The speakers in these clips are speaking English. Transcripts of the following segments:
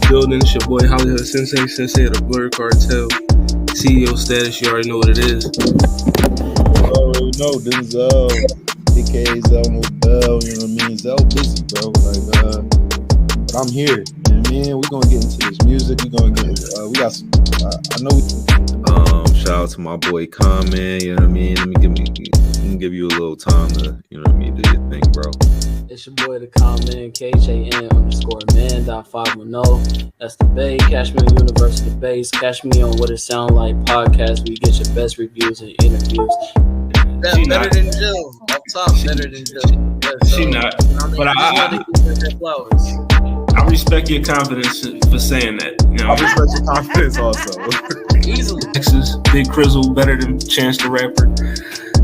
building. It's your boy Hollywood Sensei of the Blur Cartel. CEO status, you already know what it is. You already know this is aka Zell Mobile, you know what I mean? Zell busy, bro. But I'm here. You know what I mean? We're gonna get into this music. We're gonna get we got some I know shout out to my boy Common, you know what I mean? Let me give you a little time to, you know what I mean, do your thing, bro. It's your boy the Common, KHAN_man.510. That's the Bay. Catch me on University Base. Catch me on What It Sound Like podcast. We get your best reviews and interviews. That's better than Jill. Up top, better than Jill. Yeah, She not. But I respect your confidence for saying that. You know, I respect your confidence also. Easily. Texas, Big Crizzle, better than Chance the Rapper.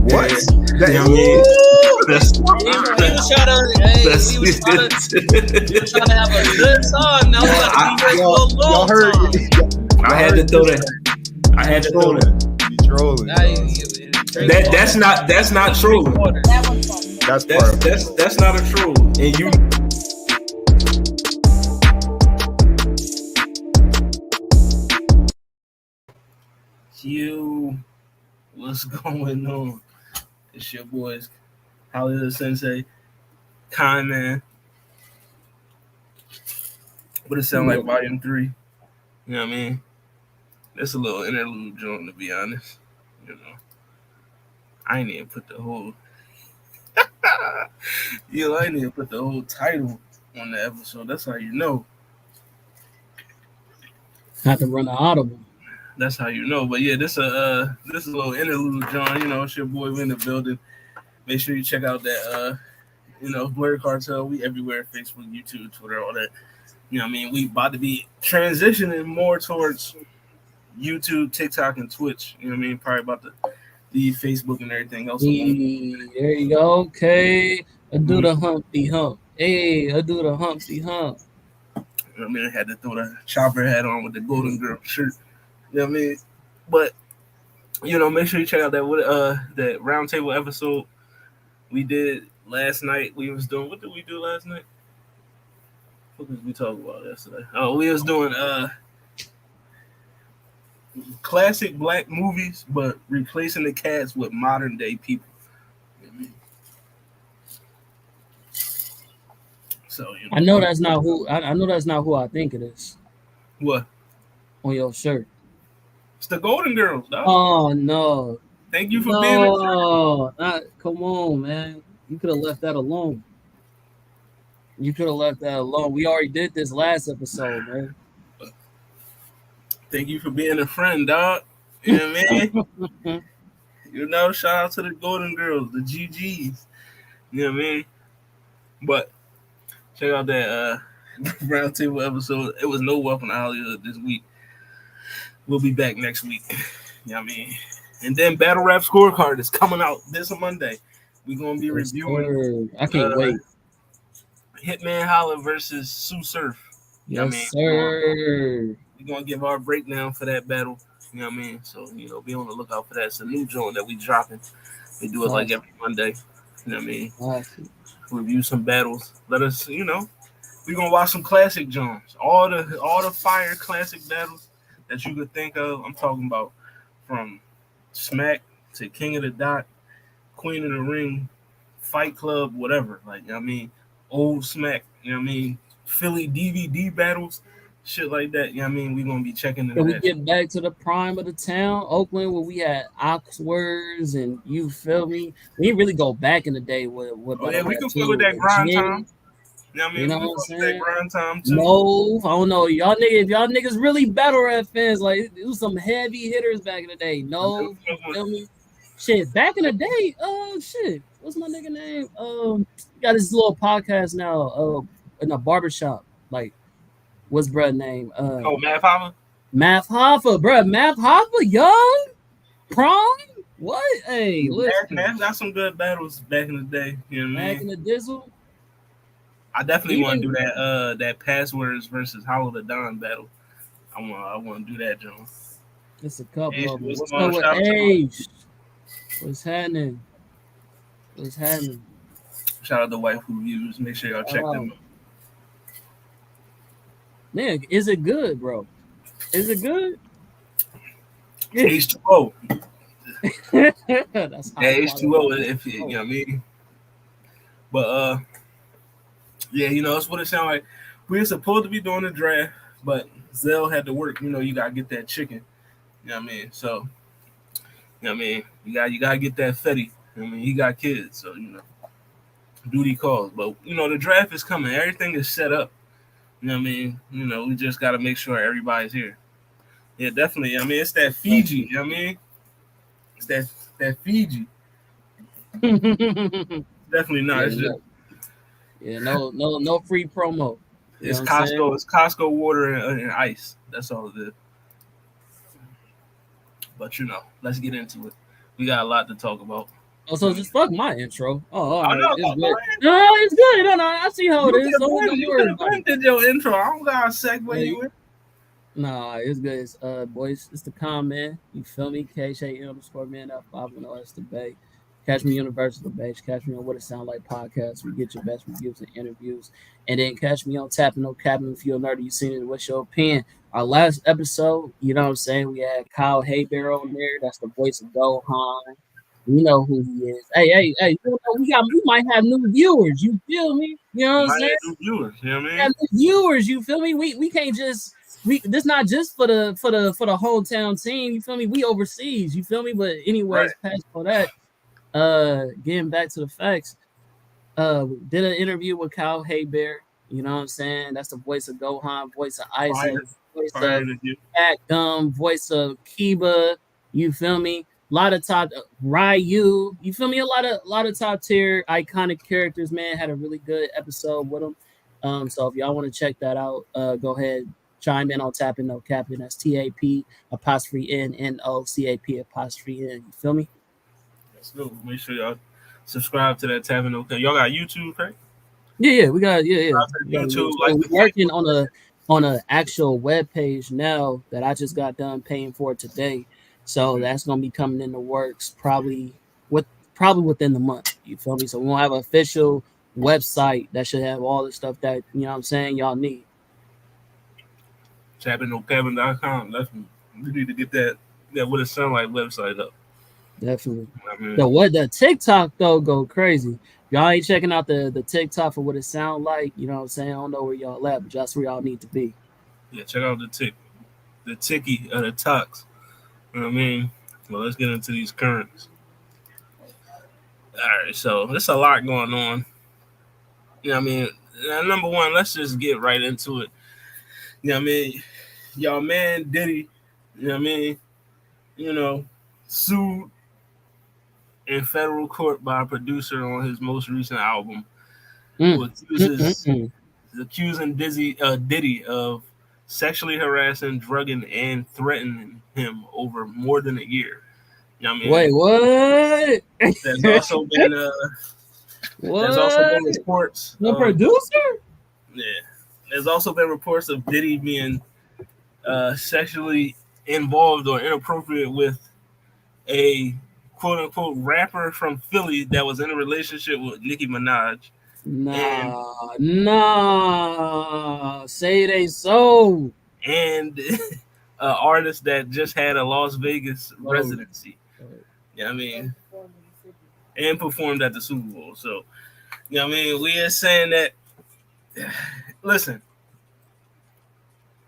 What? You know what I mean? We was trying to have a good time. Now we got to be y'all heard I had to throw that. You trolling. That's not trolling. That's not a troll. And you what's going on? It's your boys, Hollywood Sensei, Kind Man. What it sound like, Volume 3? You know what I mean? That's a little interlude joint, to be honest. You know, I ain't even put the whole. I ain't even put the whole title on the episode. That's how you know. Had to run an audible. That's how you know. But yeah, this is a little interlude, John. You know, it's your boy. We in the building. Make sure you check out that Blur Cartel. We everywhere: Facebook, YouTube, Twitter, all that. You know what I mean? We about to be transitioning more towards YouTube, TikTok, and Twitch. You know what I mean? Probably about to leave Facebook and everything else alone. There you go. Okay. I do the Humpty Hump. Hey, I do the Humpty Hump. You know what I mean? I had to throw the chopper hat on with the Golden Girl shirt. You know what I mean? But, you know, make sure you check out that roundtable episode we did last night. What did we do last night? What did we talk about yesterday? Oh, we was doing classic black movies, but replacing the cast with modern day people. You know what I mean? So, you know, I know that's not who I think it is. What? On your shirt. It's the Golden Girls, dog. Oh no. Thank you for being come on, man. You could have left that alone. We already did this last episode, man. Thank you for being a friend, dog. You know what I mean? You know, shout out to the Golden Girls, the GGs. You know what I mean? But check out that roundtable episode. It was no Welcome to Hollywood this week. We'll be back next week. You know what I mean? And then Battle Rap Scorecard is coming out this Monday. We're going to be reviewing. I can't wait. Hitman Holla versus Sue Surf. You know what I mean? Sir. We're going to give our breakdown for that battle. You know what I mean? So, you know, be on the lookout for that. It's a new joint that we dropping. We do it like every Monday. You know what I mean? Review some battles. Let us, you know, we're going to watch some classic joints. All the fire classic battles that you could think of. I'm talking about from Smack to King of the Dot, Queen of the Ring, Fight Club, whatever. Like, you know what I mean? Old Smack, you know what I mean? Philly DVD battles, shit like that. You know what I mean? We're going to be checking into Can we that. get back to the prime of the town, Oakland, where we had Oxwords and you feel me? We didn't really go back in the day with we can play with that grind time. You know what I mean? You know what I'm saying? That grind time too. No, I don't know. Y'all niggas really battle rap fans. Like, it was some heavy hitters back in the day. No, you feel me? Shit, back in the day, shit. What's my nigga name? Got this little podcast now, in a barbershop. Like, what's bruh name? Math Hoffa? Math Hoffa, bruh. Math Hoffa, young? Prime? What? Hey, listen. Math got some good battles back in the day. You know what I mean? Back in the dizzle. I definitely want to do that Passwords versus Hollow the Don battle. I want to do that, John. It's a couple Hey, of them. what's What's going up on? with Shout out to Age? What's happening? What's happening? Shout out to Waifu Views. Make sure y'all check them out. Man, is it good, bro? Is it good? H2O. That's Yeah, high quality. H2O. If you know what I mean. But yeah, that's what it sounded like. We were supposed to be doing the draft, but Zell had to work. You gotta get that chicken. You know what I mean? So, you know what I mean? You gotta get that fetty. I mean, he got kids, so duty calls. But the draft is coming. Everything is set up. You know what I mean? We just gotta make sure everybody's here. Yeah, definitely. I mean, it's that Fiji. You know what I mean? It's that Fiji. Definitely not. Yeah, It's just no, yeah, no free promo. You know it's what I'm saying? Costco. It's Costco water and ice. That's all it is. But let's get into it. We got a lot to talk about. Oh, You so know what I just mean? fuck my intro. Oh, all Oh right, no, it's go good. ahead. No, it's good. No, I see how it You is. could Don't have been, don't you worry could have about been it. did your intro. I don't gotta segue Hey, you in. nah, it's good. Boys, it's the calm man. You feel me? KHA_man at 510. That's the Bay. Catch me Universal the Bay. Catch me on What It Sound Like podcast. We get your best reviews and interviews. And then catch me on Tapping No Capping. If you're a nerd, you seen it. What's your opinion? Our last episode, you know what I'm saying? We had Kyle Haybear on there. That's the voice of Gohan. You know who he is. Hey, we might have new viewers. You feel me? You know what I'm My saying? new viewers. You know what I Got mean? new viewers. You feel me? We can't just this not just for the hometown team. You feel me? We overseas. You feel me? But Right. anyways, past for that. Getting back to the facts. Did an interview with Kyle Haybear. You know what I'm saying? That's the voice of Gohan, voice of Fire. Isa, voice Fire of interview. Fat Gum, voice of Kiba. You feel me? A lot of top Ryu. You feel me? A lot of top tier iconic characters. Man, had a really good episode with them. So if y'all want to check that out, go ahead, chime in on Tapping No Capping. That's TAP_NNOCAP_N. You feel me? Let's go. Make sure y'all subscribe to that Tavern. Okay. Y'all got YouTube, right? Yeah, we got Subscribe we to got YouTube, so like we're the working Facebook. on a actual web page now that I just got done paying for today. So that's gonna be coming in the works probably within the month. You feel me? So we will have an official website that should have all the stuff that what I'm saying y'all need. TappingNoCabin.com. We need to get that what it sound like website up. Definitely. I mean, The TikTok though go crazy. Y'all ain't checking out the TikTok for what it sound like. You know what I'm saying? I don't know where y'all at, but that's where y'all need to be. yeah, check out the ticky the talks. You know what I mean? Well, let's get into these currents. All right, so there's a lot going on. You know what I mean? Number one, let's just get right into it. You know what I mean? Y'all man Diddy, you know what I mean? You know, sued in federal court by a producer on his most recent album Mm, who mm, mm, accuses mm. accusing Diddy of sexually harassing, drugging, and threatening him over more than a year. You know what I Wait, mean? what? There's also been there's also What? been reports The of producer? yeah. There's also been reports of Diddy being sexually involved or inappropriate with a quote unquote rapper from Philly that was in a relationship with Nicki Minaj and Nah. Say it ain't so. and an artist that just had a Las Vegas Oh, residency. You know what I mean? And performed at the Super Bowl. So, you know what I mean? We are saying that, listen,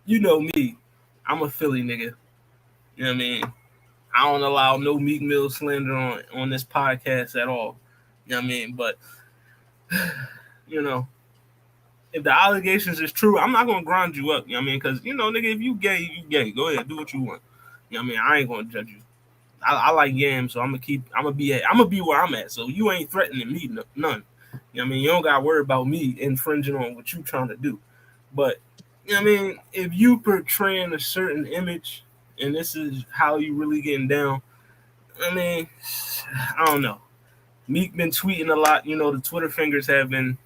you know me. I'm a Philly nigga. You know what I mean? I don't allow no Meek Mill slander on this podcast at all. You know what I mean? But, you know, if the allegations is true, I'm not gonna grind you up. You know what I mean? Because nigga, if you gay, you gay. Go ahead, do what you want. You know what I mean? I ain't gonna judge you. I like yams, so I'm gonna be where I'm at. So you ain't threatening me, none. You know what I mean? You don't gotta worry about me infringing on what you trying to do. But you know what I mean? If you portraying a certain image and this is how you really getting down, I mean, I don't know. Meek been tweeting a lot. The Twitter fingers have been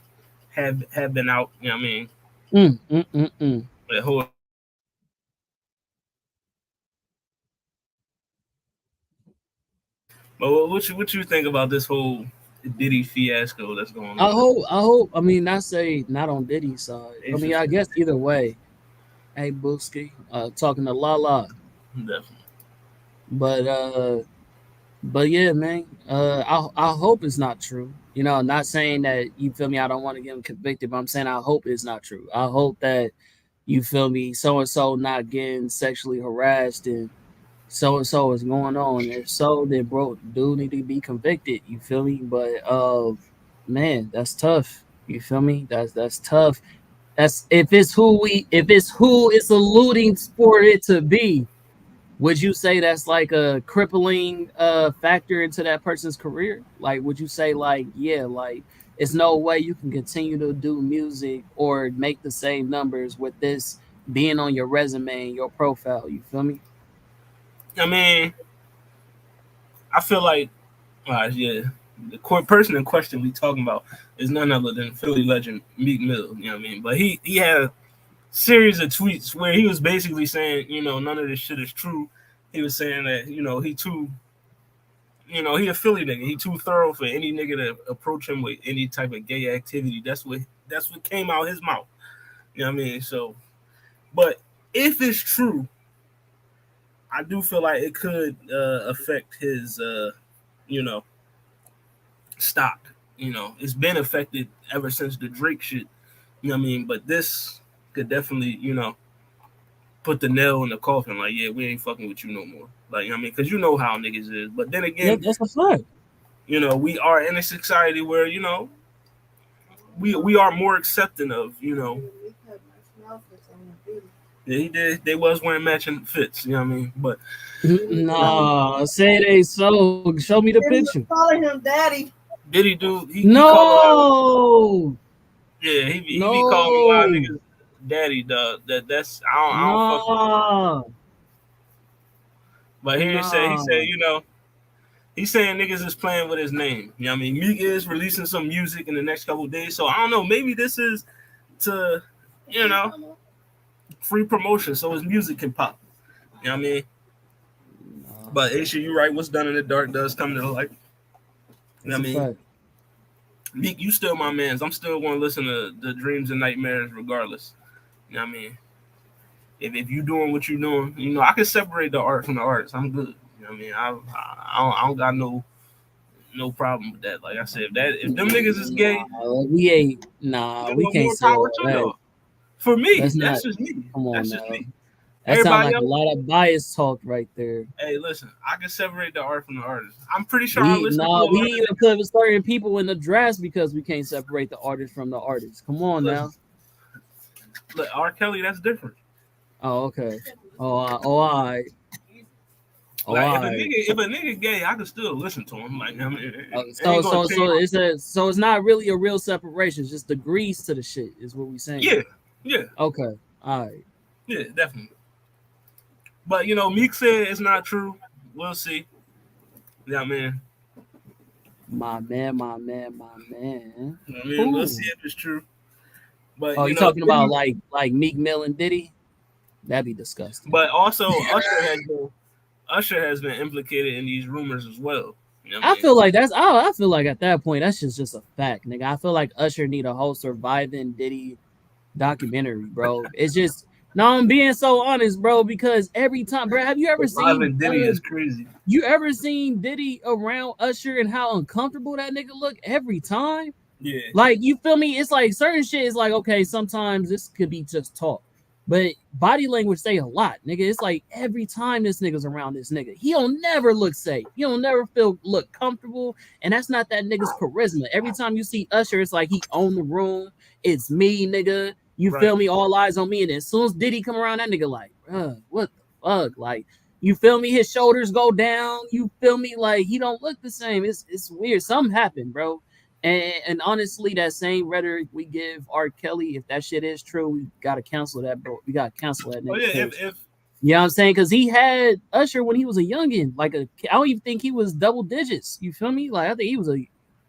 out. You know what I mean? mm, mm, mm, mm. That whole But what you think about this whole Diddy fiasco that's going I on? hope, I hope, I mean, not say not on Diddy's side. I It's mean, just I guess either way. Hey Booski, talking to Lala. Definitely. But yeah, man. I hope it's not true. You know, not saying that you feel me. I don't want to get him convicted, but I'm saying I hope it's not true. I hope that you feel me. So and so not getting sexually harassed and so is going on. If so, then bro, dude need to be convicted. You feel me? But man, that's tough. You feel me? That's tough. That's if it's who it's alluding for it to be. Would you say that's like a crippling factor into that person's career? Like, would you say like, yeah, like it's no way you can continue to do music or make the same numbers with this being on your resume and your profile? You feel me? I mean, I feel like, yeah, the person in question we talking about is none other than Philly legend Meek Mill. You know what I mean? But he had a series of tweets where he was basically saying, none of this shit is true. He was saying that, he too, he a Philly nigga. He too thorough for any nigga to approach him with any type of gay activity. That's what came out his mouth. You know what I mean? So, but if it's true, I do feel like it could affect his, you know, stock. It's been affected ever since the Drake shit. You know what I mean? But this could definitely, put the nail in the coffin. Like, yeah, we ain't fucking with you no more. Like, you know what I mean? Because you know how niggas is. But then Yeah, again, that's a fact. we are in a society where, we are more accepting of, yeah, he did. They was wearing matching fits. You know what I mean? But No, say they so. Show me the picture. Calling him daddy. did he do? He called a lot of, No, yeah. He be calling a lot of no, niggas daddy. Dog. That's I don't fuck with that. no, But here he said, no. he's saying niggas is playing with his name. You know what I mean? Meek is releasing some music in the next couple of days. So I don't know. Maybe this is to, you know, free promotion so his music can pop. You know what I mean? No, But Aisha, you right. What's done in the dark does come to the light. You know that's what a I mean? fact. Meek, you still my mans. I'm still going to listen to the dreams and nightmares regardless. You know what I mean? If you doing what you doing, I can separate the art from the artist. I'm good. You know what I mean? I don't got no problem with that. Like I said, if them niggas is gay, Nah, we ain't. Nah, then we can't more say power all to that. y'all. For me, That's not. that's just me. Come on That's just now. me. That sounds Everybody like a else, lot of bias talk right there. hey, listen, I can separate the art from the artist. I'm pretty sure I We listen to nah, a we lot of even niggas. put certain people in the drafts because we can't separate the artist from the artist. Come on Listen, now. look, R. Kelly, that's different. Oh, okay. All right. Oh, Like all right. if a nigga gay, I can still listen to him. Like I mean, it So ain't gonna so change. so it's not really a real separation. It's just degrees to the shit is what we saying. Yeah, yeah, Okay. All right. yeah, definitely. But Meek said it's not true. We'll see. Yeah, man. My man, my man, my man. I mean, we'll see Who? if it's true. But Oh, you talking about like Meek Mill and Diddy? That'd be disgusting. but also Usher has been implicated in these rumors as well. You know what I I mean? feel like that's I feel like at that point that's just a fact, nigga. I feel like Usher need a whole surviving Diddy documentary, bro. It's just no, I'm being so honest, bro, because every time, bro, have you ever seen Surviving Diddy is crazy. you ever seen Diddy around Usher and how uncomfortable that nigga look every time? Yeah, Like, you feel me? It's like certain shit is like, okay, sometimes this could be just talk. But body language say a lot, nigga. It's like every time this nigga's around this nigga, he don't never look safe. He don't never look comfortable. And that's not that nigga's charisma. Every time you see Usher, it's like he own the room. It's me, nigga. You right. feel me? All eyes on me. And as soon as Diddy come around, that nigga like, bruh, what the fuck? Like, you feel me? His shoulders go down. You feel me? Like he don't look the same. It's weird. Something happened, bro. And honestly, that same rhetoric we give R. Kelly, if that shit is true, we gotta cancel that, bro. We gotta cancel that Oh nigga. yeah, Cause if you know what I'm saying? Cause he had Usher when he was a youngin. I don't even think he was double digits. You feel me? Like I think he was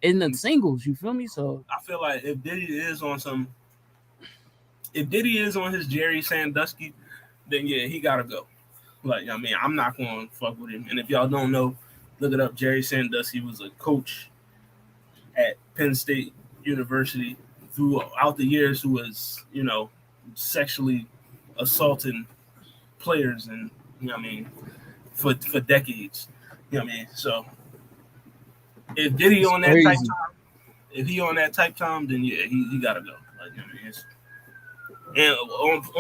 in the singles. You feel me? So I feel like if Diddy is on his Jerry Sandusky, then yeah, he gotta go. Like I mean, I'm not gonna fuck with him. And if y'all don't know, look it up. Jerry Sandusky was a coach at Penn State University throughout the years who was, sexually assaulting players, and you know what I mean, for decades. You know what I mean? So if Diddy It's on that type crazy. time, if he on that type time, then yeah, he gotta go. Like, you know what I mean? And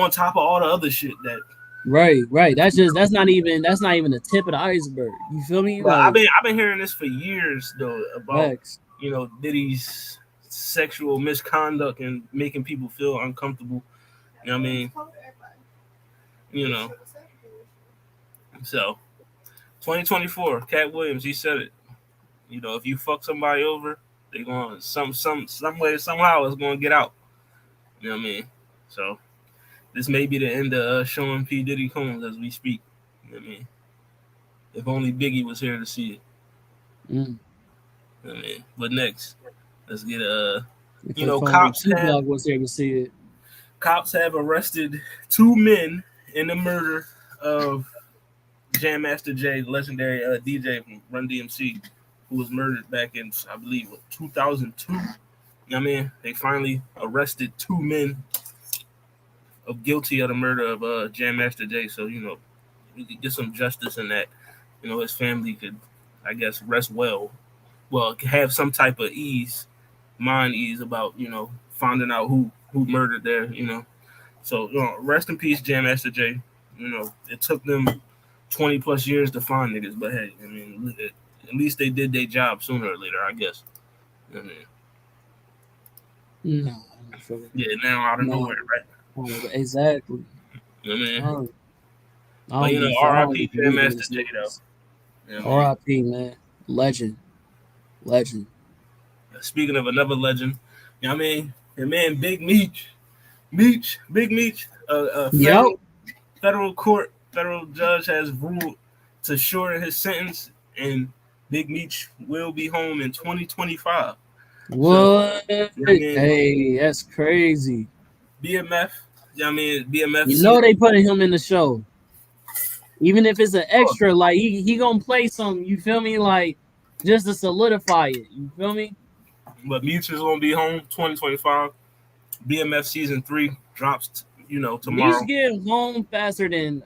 on top of all the other shit that. Right. That's not even the tip of the iceberg. You feel me? But I've Like been hearing this for years though about facts. Diddy's sexual misconduct and making people feel uncomfortable. You know what I mean? You know. So 2024, Cat Williams, he said it. If you fuck somebody over, they going some way somehow it's gonna get out. You know what I mean? So this may be the end of showing P Diddy Combs as we speak. You know what I mean? If only Biggie was here to see it. Mm. You know what I mean? But next, let's get If only cops have Tupac was here to see it. arrested 2 men in the murder of Jam Master Jay, legendary DJ from Run DMC, who was murdered back in, I believe, 2002. You know what I mean? They finally arrested 2 men of guilty of the murder of Jam Master Jay. So, we could get some justice in that. His family could, I guess, rest well, have some type of mind ease about, finding out who murdered their. So, rest in peace, Jam Master Jay. It took them 20 plus years to find niggas, but hey, I mean, at least they did their job sooner or later, I guess. I mean, No, I don't feel it. yeah, now out of No, nowhere, right? exactly. I mean, I but don't be R.I.P. Jam believing Master this Jay though. niggas. You know what I mean? R.I.P. Man, legend. Speaking of another legend, you know what I mean? Your man Big Big Meech, Yep. federal judge has ruled to shorten his sentence, and Big Meech will be home in 2025. So, What? you know what I mean? Hey, that's crazy. BMF, you know what I mean? BMF You know season. they putting him in the show, even if it's an Oh, extra. Like he gonna play some. You feel me? Like just to solidify it. You feel me? but Meech is gonna be home 2025. BMF season 3 drops, Meech tomorrow. getting home faster than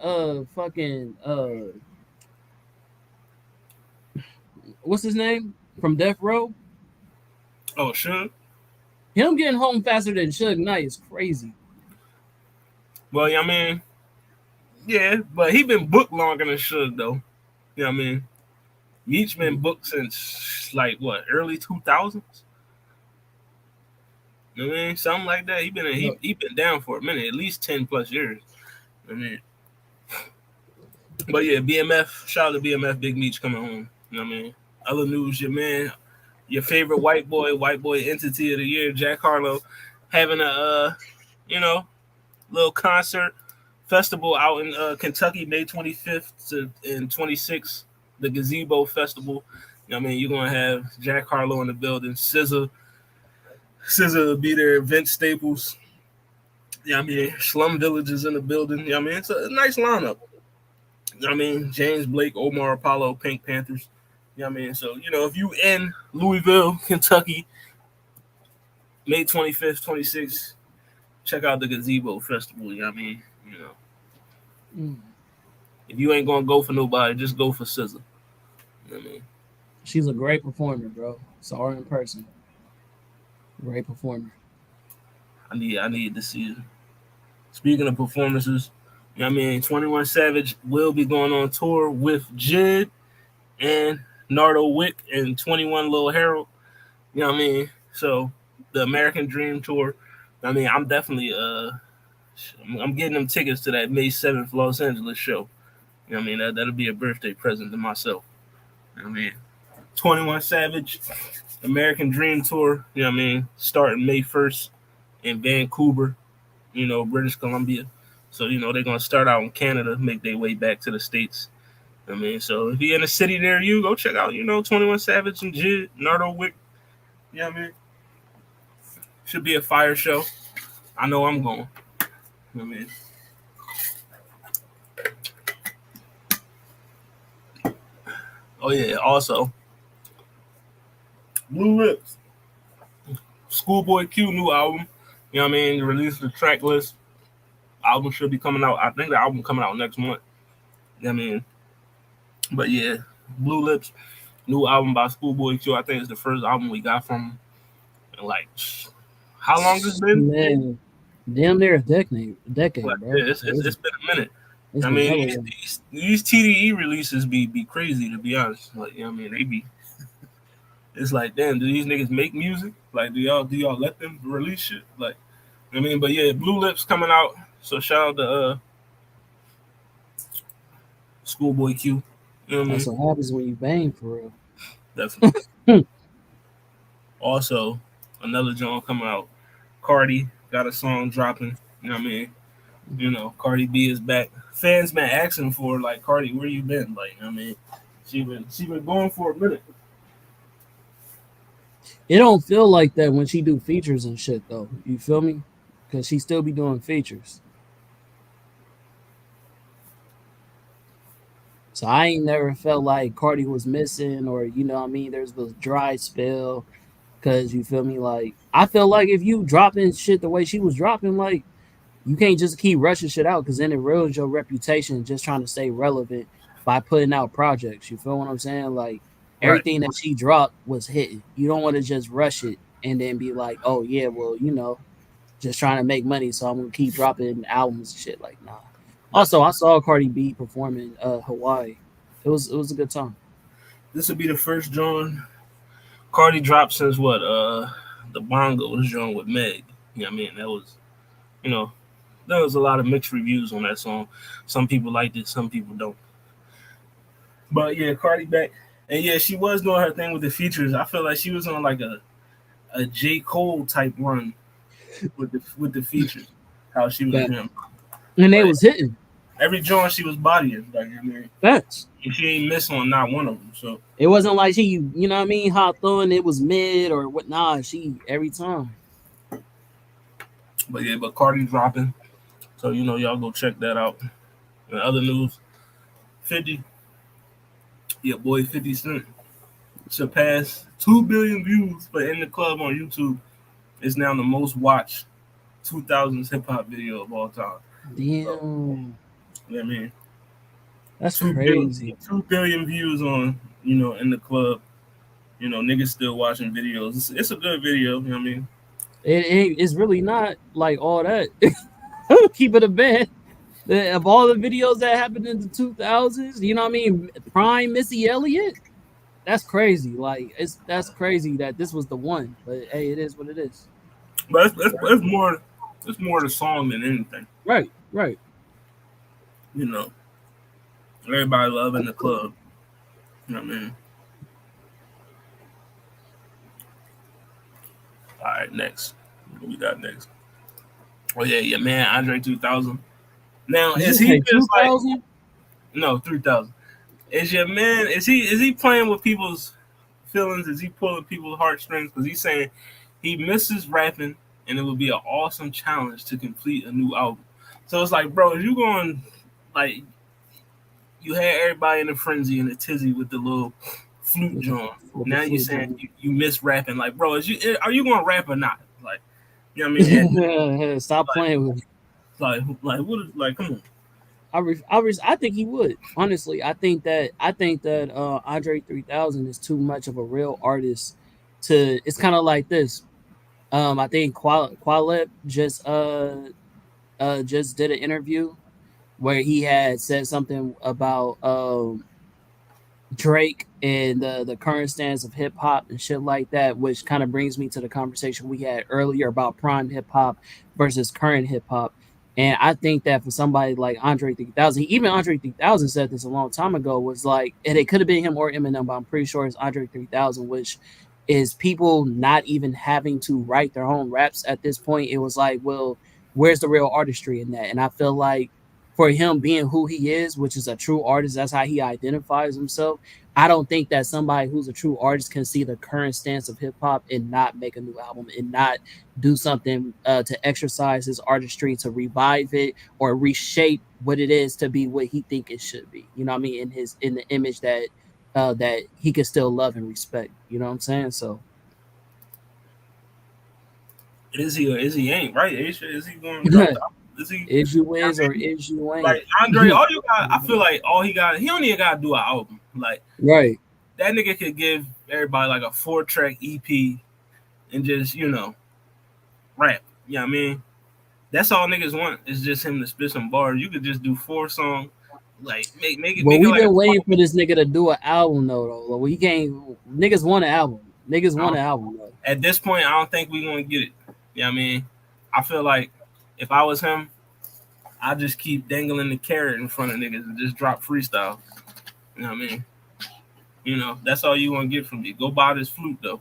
fucking what's his name from Death Row? Oh, sure. Him getting home faster than Suge Knight is crazy. Well, yeah, I mean, yeah, but he been booked longer than Suge though. You know what I mean? Meech been booked since like what, early 2000s. You know what I mean? Something like that. He been down for a minute, at least 10 plus years. I mean, but yeah, BMF. Shout out to BMF. Big Meech coming home. You know what I mean? Other news, your favorite white boy entity of the year, Jack Harlow, having a little concert festival out in Kentucky, May 25th and 26th, the Gazebo Festival. You know what I mean? You're gonna have Jack Harlow in the building, SZA will be there, Vince Staples. Yeah, I mean, Slum Village is in the building. Yeah, I mean, it's a nice lineup. I mean, James Blake, Omar Apollo, Pink Panthers. Yeah, I mean, so if you in Louisville, Kentucky, May 25th, 26th, check out the Gazebo Festival. You know what I mean? If you ain't gonna go for nobody, just go for SZA. You know what I mean? She's a great performer, bro. Saw her in person. Great performer. I need to see it. Speaking of performances, you know what I mean? 21 Savage will be going on tour with Jid and Nardo Wick and 21 Lil Harold. You know what I mean? So the American Dream Tour. I mean, I'm definitely I'm getting them tickets to that May 7th Los Angeles show. You know what I mean? That'll be a birthday present to myself. You know what I mean? 21 Savage, American Dream Tour, you know what I mean? Starting May 1st in Vancouver, British Columbia. So, they're going to start out in Canada, make their way back to the States. I mean, so if you're in a city near you, go check out, 21 Savage and Jid, Nardo Wick. You know what I mean? Should be a fire show. I know I'm going. You know what I mean? Oh, yeah. Also, Blue Lips. Schoolboy Q new album. You know what I mean? Released the track list. album should be coming out. I think the album coming out next month. I mean, but yeah, Blue Lips, new album by Schoolboy Q. I think it's the first album we got from him. And like, how long it's been? Man, damn near a decade, Like, bro. yeah, Like, it's, it's been a minute. it's I been mean, hella long. these TDE releases be crazy to be honest. Like, you know what I mean, they be. It's like, damn, do these niggas make music? Like, do y'all let them release shit? Like, I mean, but yeah, Blue Lips coming out. So shout out to Schoolboy Q. You know what I That's mean? what happens when you bang for real. Definitely. Also, another joint coming out. Cardi got a song dropping. You know what I mean? You know, Cardi B is back. Fans been asking for like Cardi, where you been? Like, I mean, she been going for a minute. It don't feel like that when she do features and shit though. You feel me? Because she still be doing features. So I ain't never felt like Cardi was missing, or you know what I mean. There's this dry spell. Cause you feel me? Like I feel like if you dropping shit the way she was dropping, like you can't just keep rushing shit out because then it ruins your reputation just trying to stay relevant by putting out projects. You feel what I'm saying? Like Right. everything that she dropped was hitting. You don't want to just rush it and then be like, oh yeah, well, just trying to make money, so I'm gonna keep dropping albums and shit. Like, nah. Also, I saw Cardi B perform in Hawaii. It was a good time. This will be the first joint Cardi dropped since what? The Bongos joint with Meg. You know what I mean? You know, there was a lot of mixed reviews on that song. Some people liked it, some people don't. But yeah, Cardi back. And yeah, she was doing her thing with the features. I feel like she was on like a J. Cole type run with the features. How she was Yeah. him. And they Like was hitting. every joint she was bodying. Like I mean, Facts. she ain't miss on not one of them. So It wasn't like she, you know what I mean, hot throwing it was mid or what. Nah, she every time. but yeah, but Cardi dropping. So y'all go check that out. And other news, 50, yeah, boy, 50 Cent surpassed 2 billion views for "In the Club" on YouTube. It's now the most watched 2000s hip hop video of all time. So, Damn. you know what I mean, That's 2 billion, crazy. 2 billion views on "In the Club." Niggas still watching videos. It's a good video. You know what I mean? It's really not like all that. Keep it a bed. Of all the videos that happened in the 2000s, you know what I mean? Prime Missy Elliott. That's crazy. Like that's crazy that this was the one. But hey, it is what it is. But it's more the song than anything. Right, right. You know, everybody love "In the Club." You know what I mean? All right, next. What we got next? Oh yeah, your man Andre 2000. Now Did you is he say just like 2000? no 3000? Is your man? Is he playing with people's feelings? Is he pulling people's heartstrings? Because he's saying he misses rapping, and it would be an awesome challenge to complete a new album. So it's like, bro, is you going like you had everybody in a frenzy and a tizzy with the little flute With the, joint. with the Now you're flute saying joint. you miss rapping. Like, bro, are you going to rap or not? Like, you know what I mean? Stop Like, playing with me. what? Like, come on. I think he would. Honestly, I think that Andre 3000 is too much of a real artist to. It's kind of like this. I think Qualep just did an interview where he had said something about Drake and the current stance of hip hop and shit like that, which kind of brings me to the conversation we had earlier about prime hip hop versus current hip hop. And I think that for somebody like Andre 3000, even Andre 3000 said this a long time ago, was like, and it could have been him or Eminem, but I'm pretty sure it's Andre 3000, which is people not even having to write their own raps at this point. It was like, well, where's the real artistry in that? And I feel like for him being who he is, which is a true artist, that's how he identifies himself. I don't think that somebody who's a true artist can see the current stance of hip hop and not make a new album and not do something to exercise his artistry to revive it or reshape what it is to be what he think it should be. You know what I mean? In the image that he can still love and respect. You know what I'm saying? So Is he or is he ain't right? Is he going to drop the album? Is he? Is you I is or mean, is you ain't? like Andre, all you got, I feel like all he got, he don't even got to do an album. Like Right. that nigga could give everybody like a 4-track EP and just rap. You know what I mean? That's all niggas want is just him to spit some bars. You could just do 4 songs, like Well, make it we've like a been waiting for this nigga to do an album though. Like, we can't. Niggas want an album. Niggas want an album though. at this point, I don't think we gonna get it. You know what I mean? I feel like if I was him, I just keep dangling the carrot in front of niggas and just drop freestyle. You know what I mean? That's all you gonna get from me. Go buy this flute though.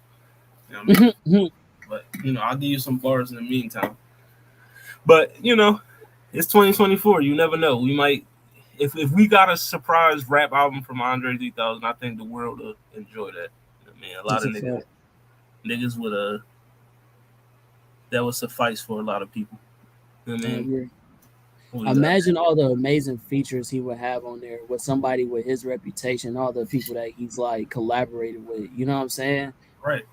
You know what I mean? But I'll give you some bars in the meantime. But it's 2024. You never know. We might if we got a surprise rap album from Andre 3000, I think the world will enjoy that. I mean, a lot of niggas would that would suffice for a lot of people. You know what I mean? Imagine all the amazing features he would have on there with somebody with his reputation, all the people that he's like collaborated with. You know what I'm saying? Right.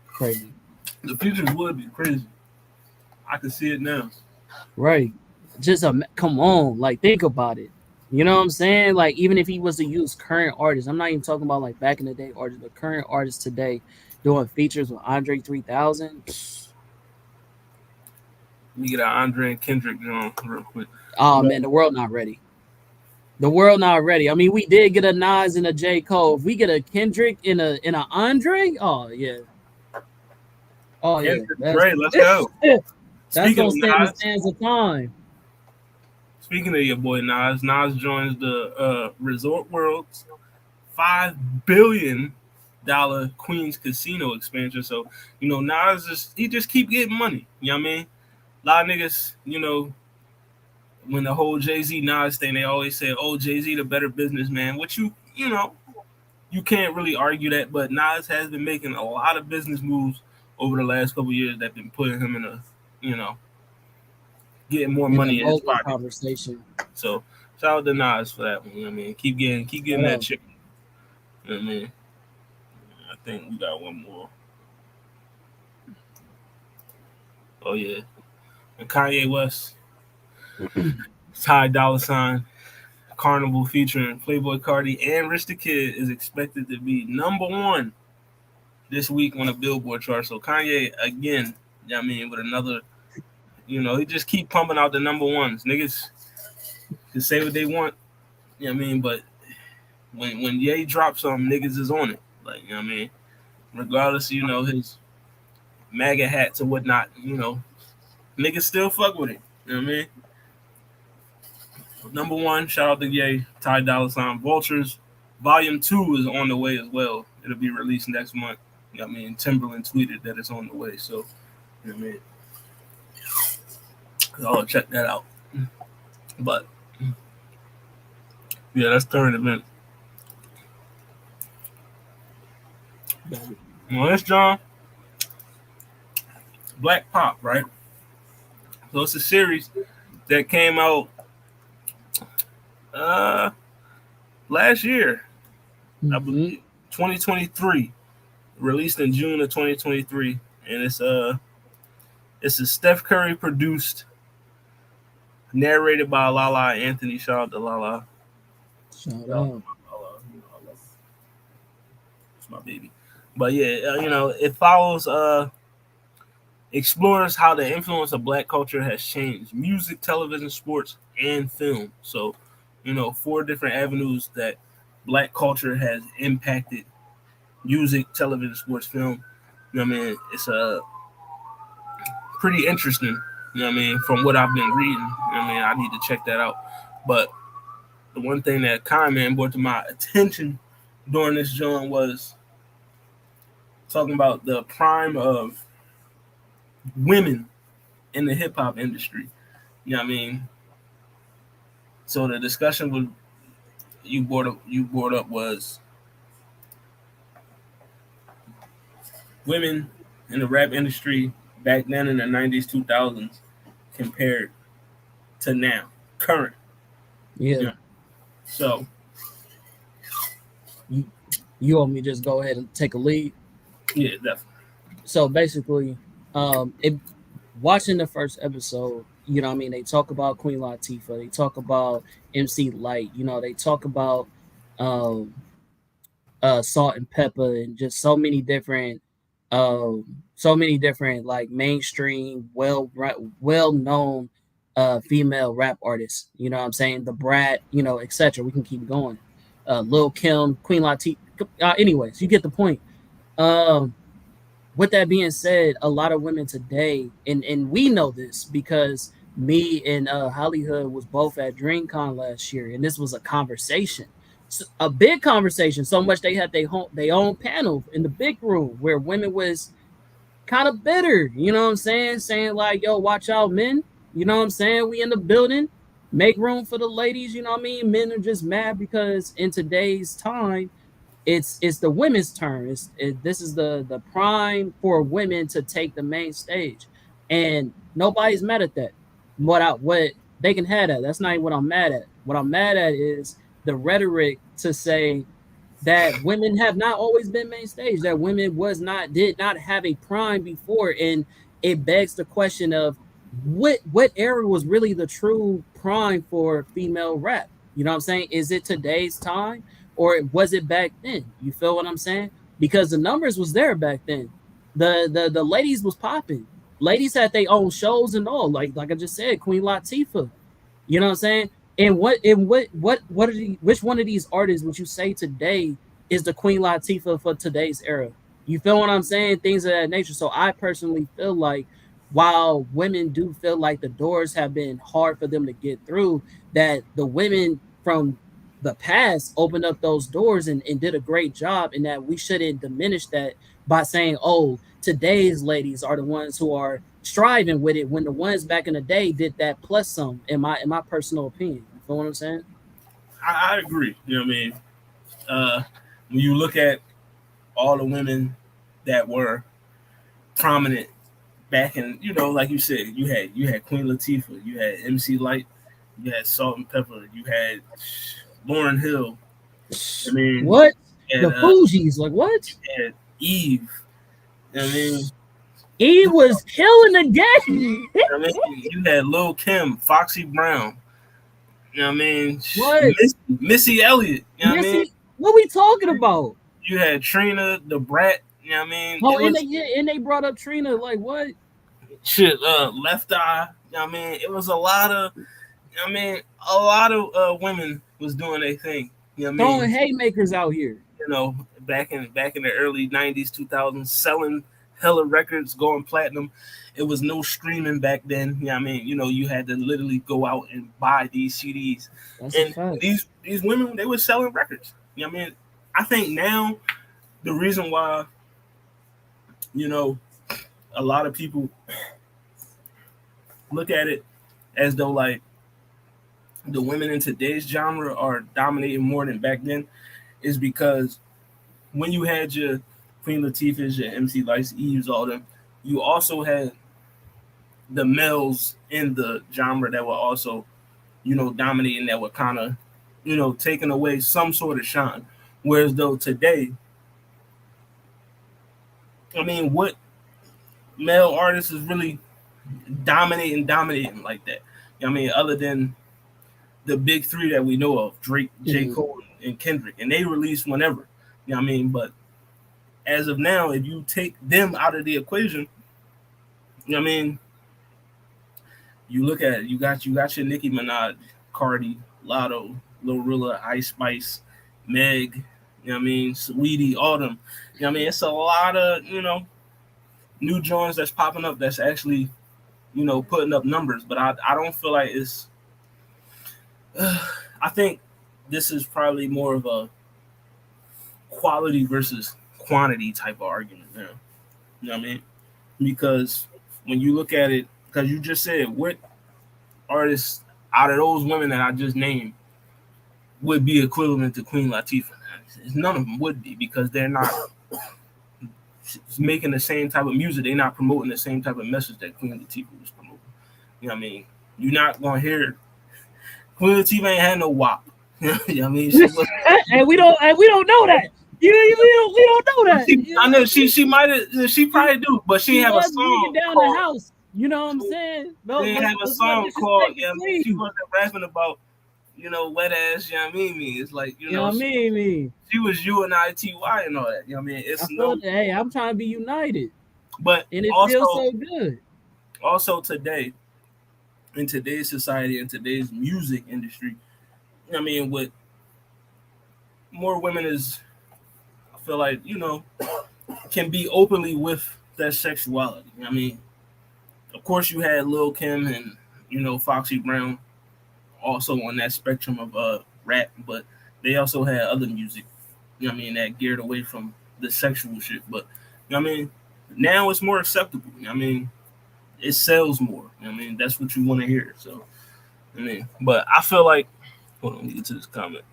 Crazy. The features would be crazy. I can see it now. Right. Just come on, like think about it. You know what I'm saying? Like even if he was to use current artists, I'm not even talking about like back in the day artists, but current artists today doing features with Andre 3000. Let me get an Andre and Kendrick John real quick. Oh man, the world not ready. The world not ready. I mean, we did get a Nas and a J. Cole. If we get a Kendrick and a Andre, oh yeah. Oh yeah. Dre, let's go. That's gonna stand the sands of time. Speaking of your boy Nas joins the Resort World's $5 billion Queens Casino expansion. So, Nas he just keep getting money. You know what I mean? A lot of niggas, when the whole Jay-Z Nas thing, they always say, oh, Jay-Z the better businessman, which you can't really argue that, but Nas has been making a lot of business moves over the last couple of years that been putting him in a, getting more money in his pocket. Conversation. So shout out to Nas for that one. You know what I mean? Keep getting that chicken. You know what I mean? I think we got one more. Oh yeah. And Kanye West, Ty Dolla $ign, Carnival featuring Playboy Cardi and Rich the Kid is expected to be #1 this week on the Billboard chart. So Kanye again, you know what I mean, with another, he just keep pumping out the #1s. Niggas can say what they want, you know what I mean, but when Ye drops something, niggas is on it. Like, you know what I mean? Regardless of, his MAGA hats or whatnot, niggas still fuck with it. You know what I mean? #1, shout out to Ye, Ty Dolla $ign. Vultures, Volume 2 is on the way as well. It'll be released next month. You know what I mean? Timberland tweeted that it's on the way. So, you know what I mean? I'll check that out. But, yeah, that's current event. Well, that's John. Black Pop, right? So it's a series that came out last year, I believe, 2023, released in June of 2023, and it's a Steph Curry produced, narrated by Lala Anthony. Shout out to Lala. Shout out. It's my baby. But yeah, it follows explores how the influence of Black culture has changed music, television, sports, and film. So, 4 different avenues that Black culture has impacted music, television, sports, film. You know what I mean? It's pretty interesting, you know what I mean, from what I've been reading. You know what I mean? I need to check that out. But the one thing that kind of brought to my attention during this joint was talking about the prime of women in the hip hop industry. You know what I mean? So the discussion was you brought up was women in the rap industry back then in the 90s, 2000s compared to now, current. Yeah. So you want me to just go ahead and take a lead? Yeah, definitely. So basically, watching the first episode, you know what I mean, they talk about Queen Latifah, they talk about MC Light, you know, they talk about um Salt and Pepper and just so many different like mainstream well known female rap artists, you know what I'm saying, the Brat, you know, etc. We can keep going. Lil Kim, Queen Latifah, anyways, you get the point. um with that being said, a lot of women today, and we know this because me and Hollywood was both at DreamCon last year, and this was a conversation, a big conversation. So much they had their own panel in the big room where women was kind of bitter. You know what I'm saying like, "Yo, watch out, men." You know what I'm saying? We in the building, make room for the ladies. You know what I mean? Men are just mad because in today's time it's the women's turn. This is the prime for women to take the main stage, and nobody's mad at that. What they can have that. That's not even what I'm mad at. What I'm mad at is the rhetoric to say that women have not always been main stage. That women did not have a prime before, and it begs the question of what era was really the true prime for female rap. You know what I'm saying? Is it today's time? Or was it back then? You feel what I'm saying? Because the numbers was there back then. The ladies was popping. Ladies had their own shows and all. Like I just said, Queen Latifah. You know what I'm saying? And what are which one of these artists would you say today is the Queen Latifah for today's era? You feel what I'm saying? Things of that nature. So I personally feel like while women do feel like the doors have been hard for them to get through, that the women from the past opened up those doors and did a great job, and that we shouldn't diminish that by saying, oh, today's ladies are the ones who are striving with it when the ones back in the day did that plus some, in my personal opinion. You feel what I'm saying? I agree. You know what I mean? Uh, when you look at all the women that were prominent back in, you know, like you said, you had Queen Latifah, you had MC Light, you had Salt and Pepper, you had Lauren Hill. I mean, What? and, The Fugees, like what? and Eve. I mean, He was killing the game. you had Lil Kim, Foxy Brown. You know what I mean? What? Missy Elliott. You know what I mean? What we talking about? You had Trina, the Brat. You know what I mean? Oh, and they brought up Trina. Like what? Shit, Left Eye. You know what I mean? It was a lot of. You know a lot of women was doing their thing. You know what I mean? Throwing haymakers out here. You know, back in the early 90s, 2000s, selling hella records, going platinum. It was no streaming back then. You know what I mean? You know, you had to literally go out and buy these CDs. That's and these women, they were selling records. You know what I mean? I think now the reason why, you know, a lot of people look at it as though like the women in today's genre are dominating more than back then is because when you had your Queen Latifahs, your MC Lights, Eves, all them, you also had the males in the genre that were also, you know, dominating, that were kind of, you know, taking away some sort of shine. Whereas though today, I mean, what male artist is really dominating like that? You know what I mean, other than the big three that we know of, Drake, J. Cole, and Kendrick, and they release whenever. You know what I mean? But as of now, if you take them out of the equation, you know what I mean, you look at it, you got your Nicki Minaj, Cardi, Lotto, Glorilla, Ice Spice, Meg, you know what I mean, Saweetie, all them. You know what I mean? It's a lot of, you know, new joints that's popping up that's actually, you know, putting up numbers. But I don't feel like it's I think this is probably more of a quality versus quantity type of argument now. You know what I mean? Because when you look at it, because you just said what artists out of those women that I just named would be equivalent to Queen Latifah. None of them would be, because they're not making the same type of music. They're not promoting the same type of message that Queen Latifah was promoting. You know what I mean? You're not going to hear Queen Latifah ain't had no WAP. You know what I mean? and we don't know that. We don't know that. I know she might have. She probably do, but she have a song down the house. You know what I'm saying? They No, have a let's not song called, disrespect the she queen. wasn't rapping about, wet ass, me. It's like, You know what I mean? she was UNITY and all that. I It's feel no, that. Hey, I'm trying to be united, but and it feels also, so good. today, in today's society, in today's music industry, with more women is, I feel like, can be openly with their sexuality. Of course, you had Lil Kim and, Foxy Brown also on that spectrum of rap, but they also had other music, that geared away from the sexual shit. But now it's more acceptable. It sells more. That's what you want to hear. So but I feel like, hold on, let me get to this comment.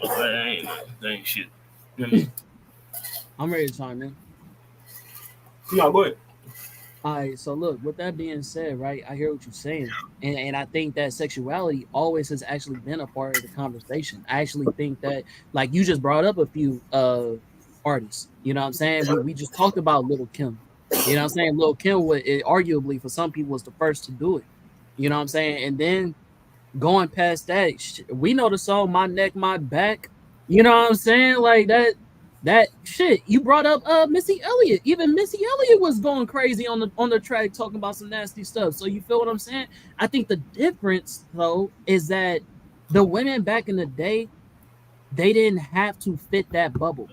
Oh, that ain't shit. I'm ready to chime in. No, go ahead. All right, so look, with that being said, right, I hear what you're saying. And I think that sexuality always has actually been a part of the conversation. I actually think that, like, you just brought up a few artists. You know what I'm saying? We just talked about Little Kim. You know what I'm saying? Little Kim was arguably for some people was the first to do it. You know what I'm saying? And then going past that, we know the song "My Neck, My Back." You know what I'm saying? Like that. That shit. You brought up Missy Elliott. Even Missy Elliott was going crazy on the track talking about some nasty stuff. So you feel what I'm saying? I think the difference though is that the women back in the day, they didn't have to fit that bubble.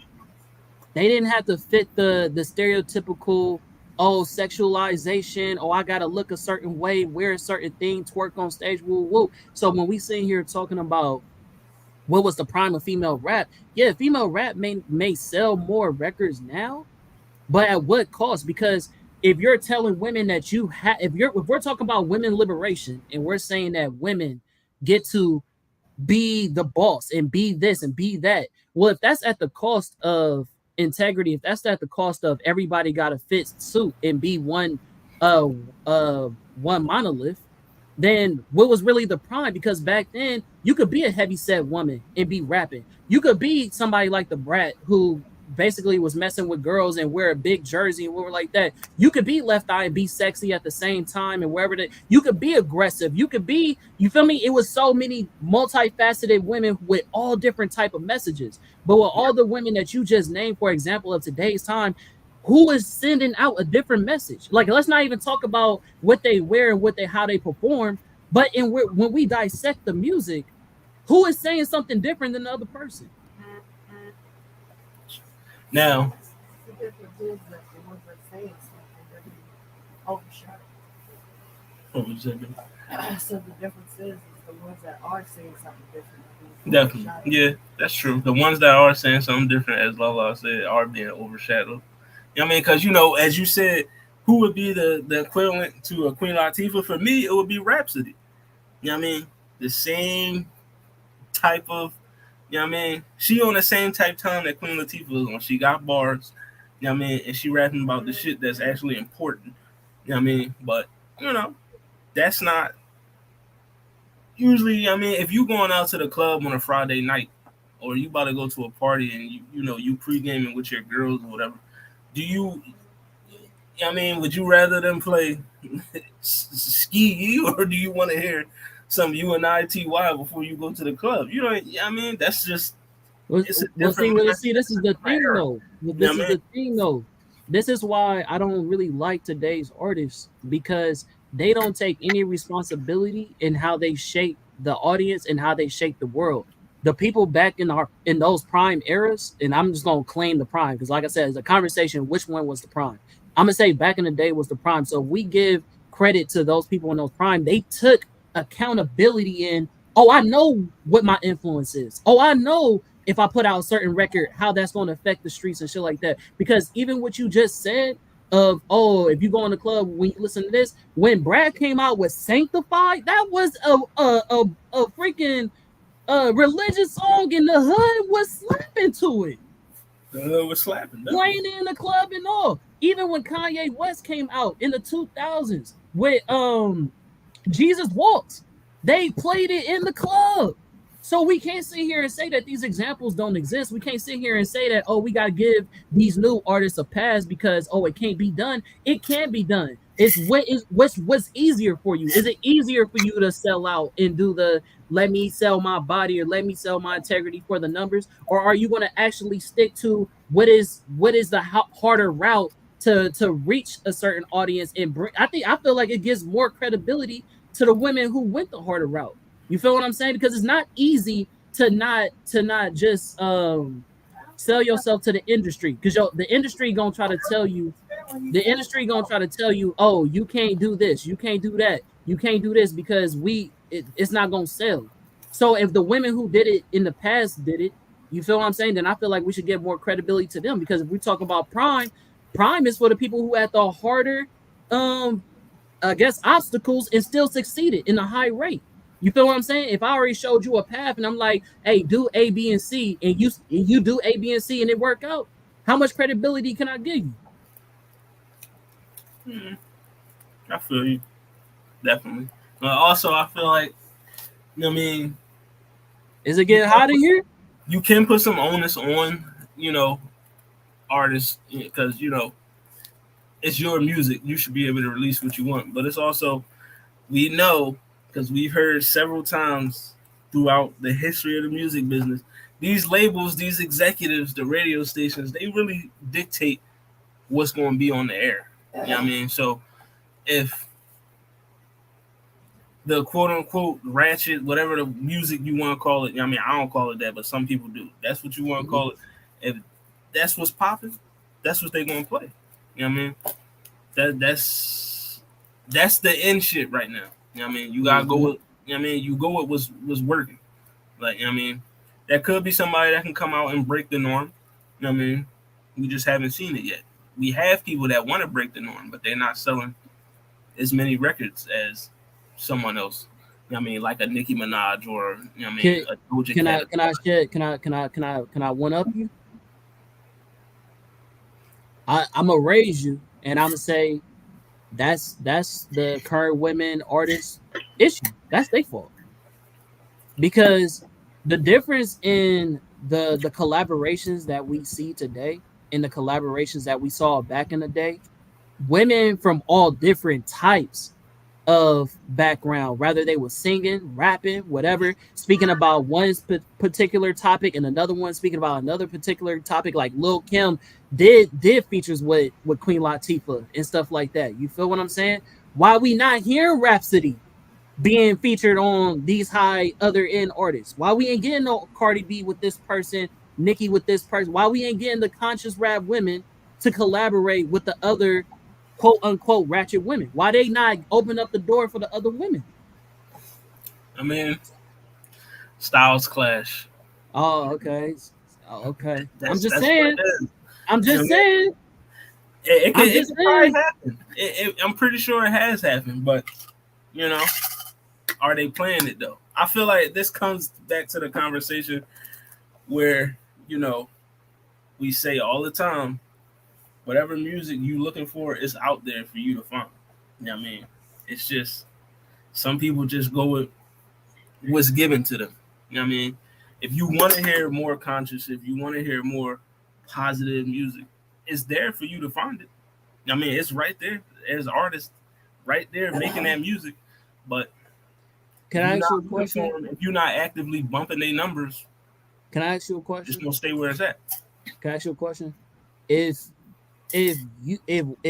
They didn't have to fit the stereotypical sexualization. I gotta look a certain way, wear a certain thing, twerk on stage, woo woo. So when we sit here talking about what was the prime of female rap, yeah, female rap may sell more records now, but at what cost? Because if you're telling women that if we're talking about women liberation and we're saying that women get to be the boss and be this and be that. Well, if that's at the cost of integrity, if that's at the cost of everybody got to fit suit and be uh one monolith, then what was really the prime? Because back then you could be a heavy set woman and be rapping. You could be somebody like the Brat who basically was messing with girls and wear a big jersey and whatever like that. You could be Left Eye and be sexy at the same time and wherever that you could be aggressive. You could be, you feel me? It was so many multifaceted women with all different type of messages. But with all the women that you just named, for example, of today's time, who is sending out a different message? Like, let's not even talk about what they wear and how they perform, but when we dissect the music, who is saying something different than the other person? Now, The difference is that the ones that saying something, they're being overshadowed. what was that? So the difference is the ones that are saying something different are being Definitely, overshadowed. yeah, that's true. The ones that are saying something different, as Lala said, are being overshadowed. Because as you said, who would be the equivalent to a Queen Latifah? For me, it would be Rhapsody. The same type of, she on the same type time that Queen Latifah was on. She got bars, and she rapping about the shit that's actually important. But that's not usually. If you going out to the club on a Friday night, or you about to go to a party and you pre-gaming with your girls or whatever, do you? Would you rather them play ski or do you want to hear some UNITY before you go to the club? That's just Well, it's a well, different see, this is the different thing era. though. You know This what is I mean? the thing though. This is why I don't really like today's artists because they don't take any responsibility in how they shape the audience and how they shape the world. The people back in those prime eras, and I'm just gonna claim the prime because, like I said, it's a conversation. Which one was the prime? I'm gonna say back in the day was the prime. So if we give credit to those people in those prime, they took accountability in. Oh, I know what my influence is. Oh, I know if I put out a certain record, how that's going to affect the streets and shit like that. Because even what you just said of if you go in the club when you listen to this, when Brad came out with Sanctified, that was a freaking religious song, and the hood was slapping to it, The hood was slapping, definitely. playing it in the club and all. Even when Kanye West came out in the 2000s with Jesus Walks, they played it in the club. So we can't sit here and say that these examples don't exist. We can't sit here and say that, oh, we gotta give these new artists a pass because it can't be done. It can be done. It's what's easier for you. Is it easier for you to sell out and do the let me sell my body or let me sell my integrity for the numbers, or are you going to actually stick to what is the harder route to reach a certain audience and bring? I feel like it gives more credibility to the women who went the harder route. You feel what I'm saying? Because it's not easy to not just sell yourself to the industry, because the industry gonna try to tell you oh, you can't do this, you can't do that, you can't do this because it's not gonna sell. So if the women who did it in the past did it, you feel what I'm saying? Then I feel like we should give more credibility to them, because if we talk about Prime is for the people who had the harder I guess obstacles and still succeeded in a high rate. You feel what I'm saying? If I already showed you a path and I'm like, hey, do A, B, and C, and you do A, B, and C and it work out, how much credibility can I give you? I feel you. Definitely. Also, I feel like, you know what I mean? Is it getting hot in here? You can put some onus on, artists, because, it's your music. You should be able to release what you want. But it's also, we know, because we've heard several times throughout the history of the music business, these labels, these executives, the radio stations, they really dictate what's going to be on the air. You know what I mean? So if the quote unquote ratchet, whatever the music you want to call it, I mean, I don't call it that, but some people do. That's what you want to call it. If that's what's popping, that's what they're going to play. You know what I mean? That's the end shit right now. You know what I mean? You gotta go with, you know what I mean? You go with what's working. Like, you know what I mean? That could be somebody that can come out and break the norm. You know what I mean? We just haven't seen it yet. We have people that want to break the norm, but they're not selling as many records as someone else. You know what I mean? Like a Nicki Minaj or, you know what I mean? A Doja Cat. Can I one up you? I'm gonna raise you and I'm gonna say that's the current women artists issue. That's their fault. Because the difference in the collaborations that we see today and the collaborations that we saw back in the day, women from all different types of background, whether they were singing, rapping, whatever, speaking about one particular topic and another one speaking about another particular topic, like Lil Kim did features with Queen Latifah and stuff like that. You feel what I'm saying? Why we not hearing Rhapsody being featured on these high other end artists? Why we ain't getting no Cardi B with this person, Nicki with this person? Why we ain't getting the conscious rap women to collaborate with the other quote unquote ratchet women? Why they not open up the door for the other women? I mean, styles clash. Oh, okay. Okay. I'm just saying. I'm just saying. It can probably happen. I'm pretty sure it has happened, but are they playing it though? I feel like this comes back to the conversation where, we say all the time, whatever music you looking for is out there for you to find. You know what I mean? It's just some people just go with what's given to them. You know what I mean? If you want to hear more conscious, if you want to hear more positive music, it's there for you to find it. I mean, it's right there as artists, right there making that music. But can I ask you a question? If you're not actively bumping their numbers, can I ask you a question? It's gonna stay where it's at. Can I ask you a question? If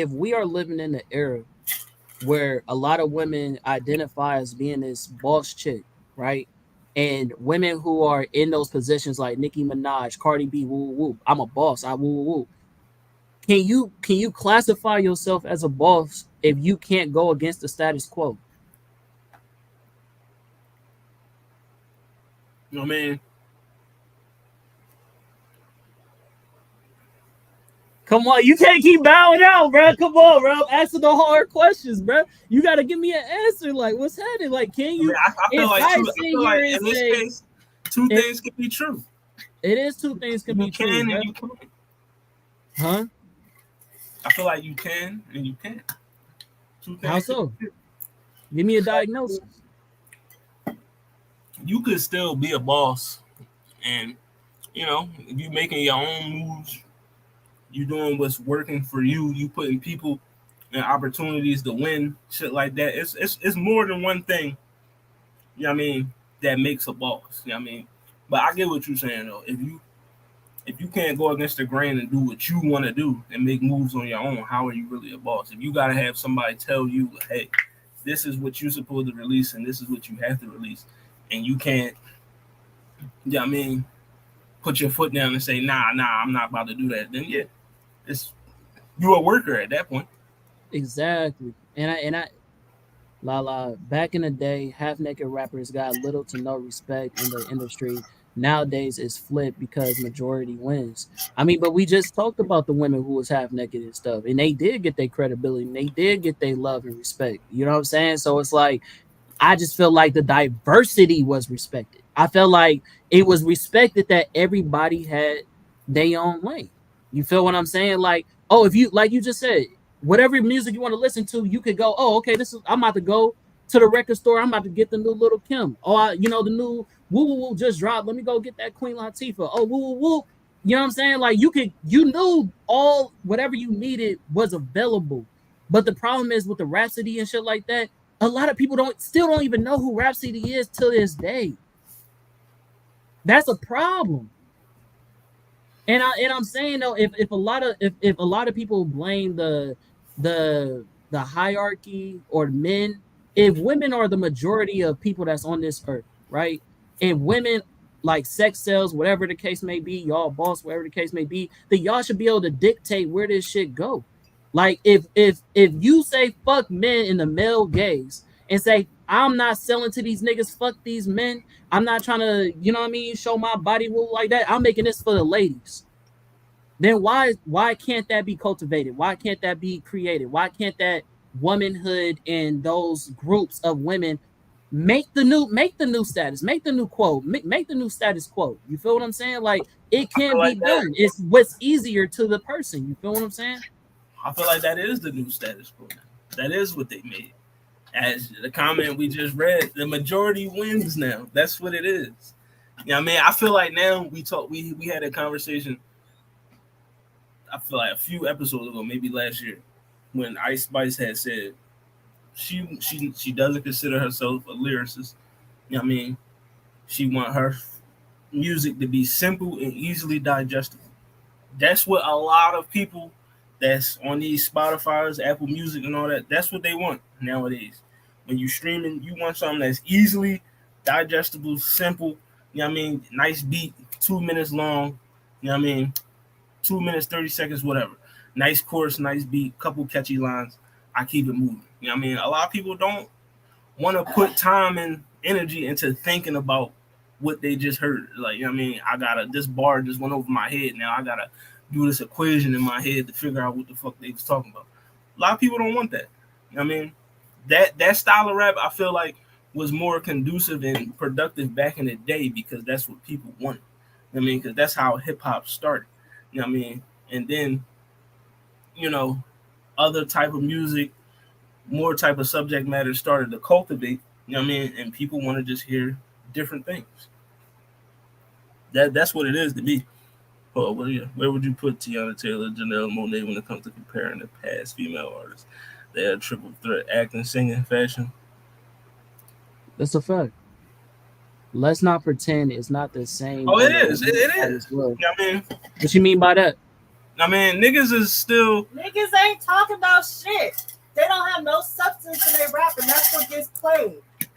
we are living in the era where a lot of women identify as being this boss chick, right? And women who are in those positions like Nicki Minaj, Cardi B, woo woo, I'm a boss, I woo woo. Can you classify yourself as a boss if you can't go against the status quo? You know what I mean? Come on, you can't keep bowing out, bro. Come on, bro. I'm asking the hard questions, bro. You got to give me an answer. Like, what's happening? Like, can you? I feel like in this case, two things can be true. It is two things can be true. And you can. Huh? I feel like you can and you can't. How so? Give me a diagnosis. you could still be a boss, and if you making your own moves, you doing what's working for you, you putting people and opportunities to win, shit like that. It's more than one thing. You know what I mean? That makes a boss. You know what I mean? But I get what you're saying though. If you can't go against the grain and do what you want to do and make moves on your own, how are you really a boss? If you gotta have somebody tell you, hey, this is what you're supposed to release and this is what you have to release, and you can't, you know what I mean, put your foot down and say, nah, I'm not about to do that, then yeah, it's you a worker at that point. Exactly. And I back in the day, half naked rappers got little to no respect in the industry. Nowadays it's flipped because majority wins. I mean, but we just talked about the women who was half naked and stuff, and they did get their credibility and they did get their love and respect. You know what I'm saying? So it's like I just feel like the diversity was respected. I felt like it was respected that everybody had their own lane. You feel what I'm saying? Like, oh, if you like you just said, whatever music you want to listen to, you could go, oh, okay, this is I'm about to go to the record store. I'm about to get the new Little Kim. Oh, the new Woo Woo Woo just dropped. Let me go get that Queen Latifah. Oh, Woo Woo Woo. You know what I'm saying? Like you knew all whatever you needed was available. But the problem is with the Rhapsody and shit like that, a lot of people don't even know who Rhapsody is to this day. That's a problem. And I'm saying though, if a lot of people blame the hierarchy or men, if women are the majority of people that's on this earth, right? If women like sex sells, whatever the case may be, y'all boss, whatever the case may be, then y'all should be able to dictate where this shit go. Like if you say fuck men in the male gaze and say I'm not selling to these niggas, fuck these men. I'm not trying to, you know what I mean, show my body wool like that. I'm making this for the ladies. Then why can't that be cultivated? Why can't that be created? Why can't that womanhood and those groups of women make the new status, make the new quote, make the new status quo? You feel what I'm saying? Like it I feel can be like that. done. It's what's easier to the person. You feel what I'm saying? I feel like that is the new status quo. That is what they made. As the comment we just read, the majority wins now. That's what it is. Yeah, I mean, I feel like now we had a conversation. I feel like a few episodes ago, maybe last year, when Ice Spice had said she doesn't consider herself a lyricist. You know what I mean? She want her music to be simple and easily digestible. That's what a lot of people that's on these Spotify's, Apple Music, and all that. That's what they want nowadays. When you streaming, you want something that's easily digestible, simple. You know what I mean? Nice beat, 2 minutes long. You know what I mean? 2 minutes, 30 seconds, whatever. Nice chorus, nice beat, couple catchy lines. I keep it moving. You know what I mean? A lot of people don't want to put time and energy into thinking about what they just heard. Like, you know what I mean? This bar just went over my head. Now I gotta do this equation in my head to figure out what the fuck they was talking about. A lot of people don't want that. You know what I mean? That style of rap, I feel like, was more conducive and productive back in the day because that's what people wanted. You know what I mean? Because that's how hip hop started. You know what I mean? And then, you know, other type of music, more type of subject matter started to cultivate. You know what I mean? And people want to just hear different things. That's what it is to me. Oh, where would you put Tiana Taylor, Janelle Monáe when it comes to comparing the past female artists? They had triple threat acting, singing, fashion. That's a fact. Let's not pretend it's not the same. Oh, it is. It is. As well. You know what I mean? What you mean by that? I mean, niggas is still. Niggas ain't talking about shit. They don't have no substance in their rap, and that's what gets played. Like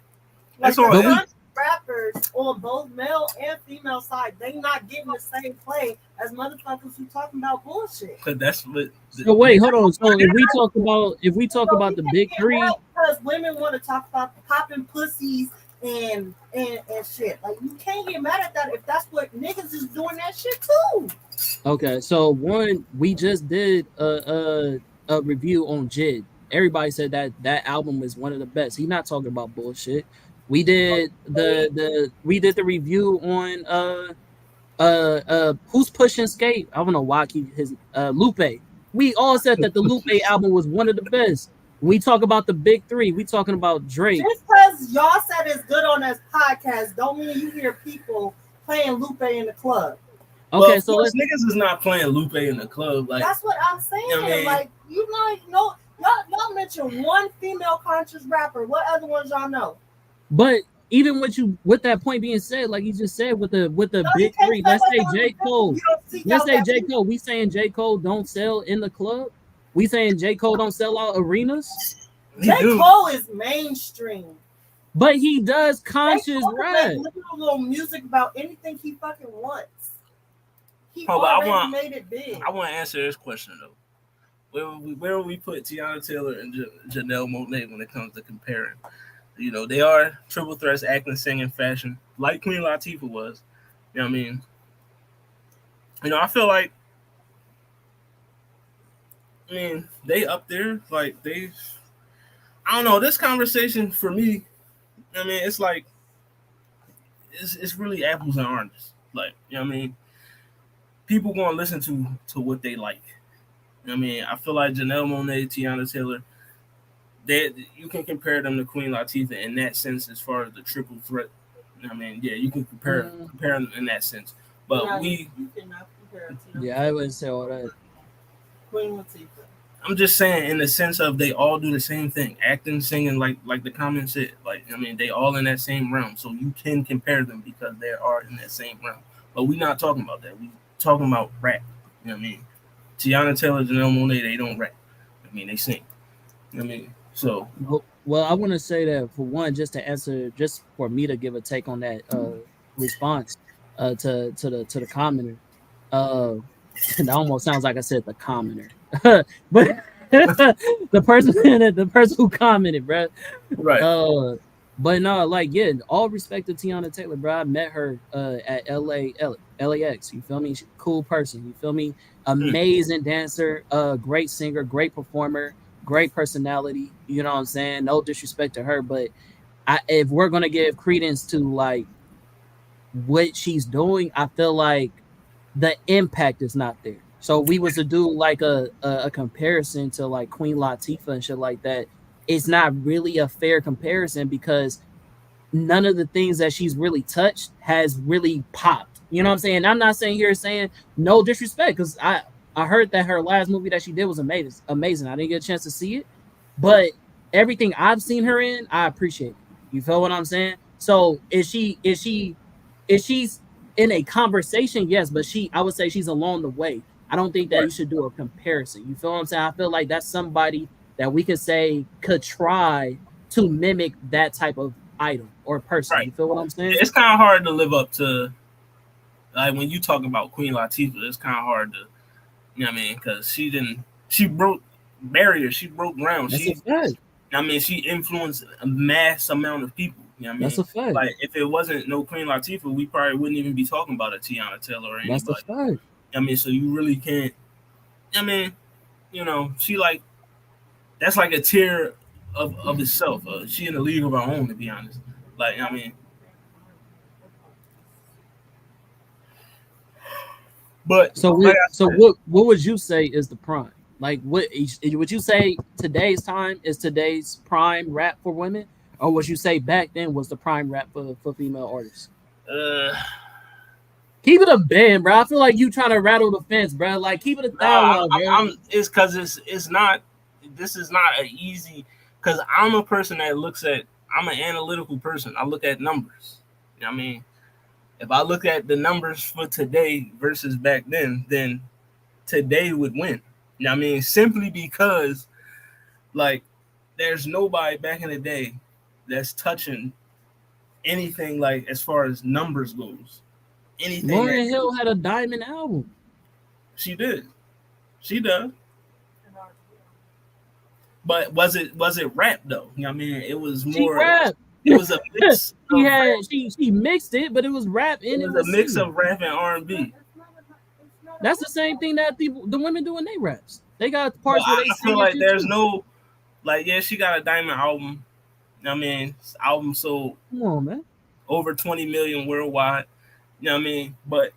That's all it is. rappers on both male and female side, they not getting the same play as motherfuckers who talking about bullshit. Cause that's what. So wait, hold on. So if we talk about the big three, because women want to talk about popping pussies and shit. Like you can't get mad at that if that's what niggas is doing that shit too. okay. So one, we just did a review on Jid. Everybody said that album is one of the best. He's not talking about bullshit. We did the review on who's pushing skate. I don't know why his Lupe. We all said that the Lupe album was one of the best. When we talk about the big three, we talking about Drake. Just because because y'all said it's good on this podcast, don't mean you hear people playing Lupe in the club. Okay, well, so let's niggas is not playing Lupe in the club. Like that's what I'm saying. You know what I mean? Like y'all mentioned one female conscious rapper. What other ones y'all know? But even with that point being said, like you just said, with the No, big you three, can't let's say say like J. that. Cole. You don't seek Let's out say that J. people. Cole. We saying J. Cole don't sell in the club. We saying J. Cole don't sell out arenas. J. Cole is mainstream. But he does conscious J. Cole rap. make little music about anything he fucking wants. He but already made it big. I want to answer this question though. Where will we put Tiana Taylor and Janelle Monáe when it comes to comparing? You know, they are triple threats, acting, singing, fashion, like Queen Latifah was. You know what I mean? You know, I feel like, they up there. Like, I don't know, this conversation for me, it's like, it's really apples and oranges. Like, you know what I mean? People going to listen to what they like. You know what I mean? I feel like Janelle Monáe, Tiana Taylor, you can compare them to Queen Latifah in that sense as far as the triple threat. I mean, yeah, you can compare them in that sense. But you cannot compare Tiana. Yeah, I wouldn't say all that. Queen Latifah. I'm just saying in the sense of they all do the same thing, acting, singing, like the comment said. Like, they all in that same realm. So you can compare them because they are in that same realm. But we're not talking about that. We talking about rap. You know what I mean? Tiana Taylor, Janelle Monáe, they don't rap. They sing. You know what I mean? So well, I want to say that for one, just to answer, just for me to give a take on that response to the commenter. It almost sounds like I said the commenter, but the person who commented, bro. Right. But no, like, yeah, all respect to Tiana Taylor, bro. I met her at LAX. You feel me? She's a cool person. You feel me? Amazing dancer, great singer, great performer, great personality. You know what I'm saying? No disrespect to her, but if we're gonna give credence to like what she's doing, I feel like the impact is not there. So we was to do like a comparison to like Queen Latifah and shit like that. It's not really a fair comparison because none of the things that she's really touched has really popped. You know what I'm saying? I'm not saying no disrespect because I heard that her last movie that she did was amazing. I didn't get a chance to see it, but everything I've seen her in, I appreciate it. You feel what I'm saying? So is she's in a conversation? Yes, but I would say she's along the way. I don't think that you should do a comparison. You feel what I'm saying? I feel like that's somebody that we could say could try to mimic that type of item or person. Right. You feel what I'm saying? It's kind of hard to live up to, like, when you talk about Queen Latifah, it's kind of hard to, you know what I mean? Because she broke barriers, she broke ground. That's a fact. She influenced a mass amount of people. You know what I mean? That's a fact. Like, if it wasn't no Queen Latifah, we probably wouldn't even be talking about a Tiana Taylor or anybody. That's a fact. So you really can't. She like, that's like a tier of itself. She in a league of her own, to be honest. Like, But so what would you say is the prime? Like, what would you say today's time is today's prime rap for women, or would you say back then was the prime rap for female artists? Keep it a band, bro. I feel like you trying to rattle the fence, bro. Like, keep it a thousand, bro. It's because it's not. This is not an easy. Because I'm a person that I'm an analytical person. I look at numbers. You know what I mean? If I look at the numbers for today versus back then today would win. You know what I mean? Simply because, like, there's nobody back in the day that's touching anything, like, as far as numbers goes. Anything. Lauryn Hill had a diamond album. She did. She does. But was it rap though? You know what I mean? It was more. She rapped. It was a mix. She mixed it, but it was rap in it. It was a mix of rap and R&B. That's the same thing that the women do in their raps. They got parts where they I feel like there's no, like, yeah, she got a diamond album. You know what I mean? Album sold, come on, man, over 20 million worldwide. You know what I mean? But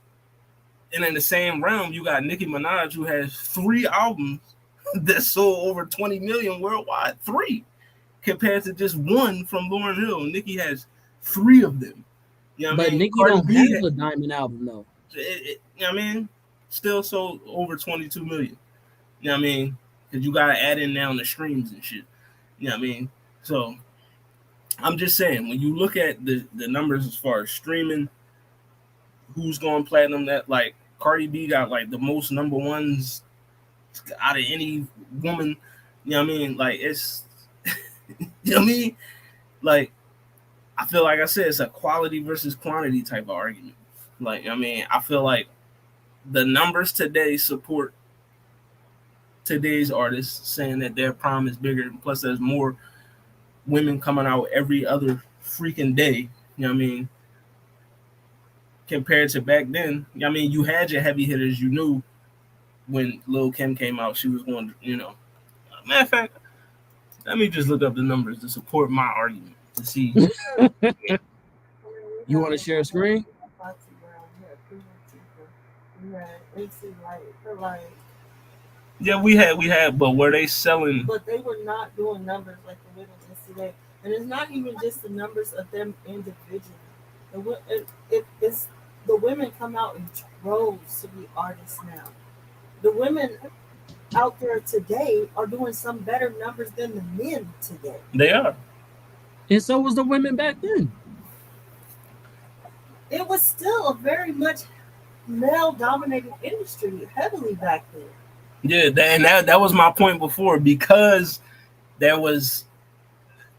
and in the same realm, you got Nicki Minaj, who has 3 albums that sold over 20 million worldwide. 3. compared to just one from Lauryn Hill. Nicki has 3 of them. You know what I But mean? Nicki Cardi don't B have a diamond album though. you know what I mean? Still sold over 22 million. You know what I mean? Because you gotta add in now the streams and shit. You know what I mean? So I'm just saying, when you look at the numbers as far as streaming, who's going platinum, that like Cardi B got like the most number ones out of any woman. You know what I mean? Like it's you know what I mean? Like I feel like I said it's a quality versus quantity type of argument. Like I mean, I feel like the numbers today support today's artists saying that their prime is bigger. Plus, there's more women coming out every other freaking day. You know what I mean? Compared to back then, I mean, you had your heavy hitters. You knew when Lil Kim came out, she was going to, you know. Matter of fact, let me just look up the numbers to support my argument to see. You want to share a screen? Yeah, we had, but were they selling? But they were not doing numbers like the women today, and it's not even just the numbers of them individually. It's the women come out in droves to be artists now. The women out there today are doing some better numbers than the men today. They are, and so was the women back then. It was still a very much male-dominated industry, heavily back then. Yeah, that was my point before, because there was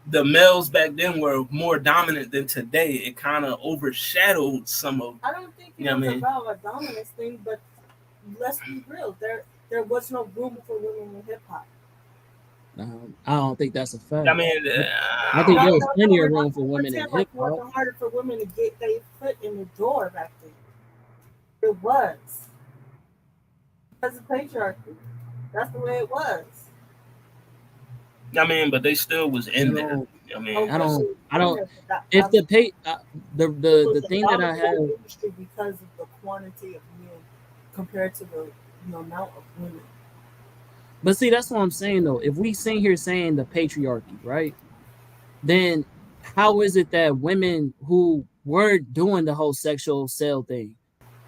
the males back then were more dominant than today. It kind of overshadowed some of. I don't think it was about a dominance thing, but let's be real. There was no room for women in hip hop. I don't think that's a fact. I mean, I think there was plenty of room for women in hip hop. It wasn't harder for women to get their foot in the door back then. It was. Because of patriarchy. That's the way it was. I mean, but they still was in there. I mean, I don't. If the the thing that I have because of the quantity of men compared to the amount of women. But see, that's what I'm saying though. If we sit here saying the patriarchy, right? Then how is it that women who were doing the whole sexual sale thing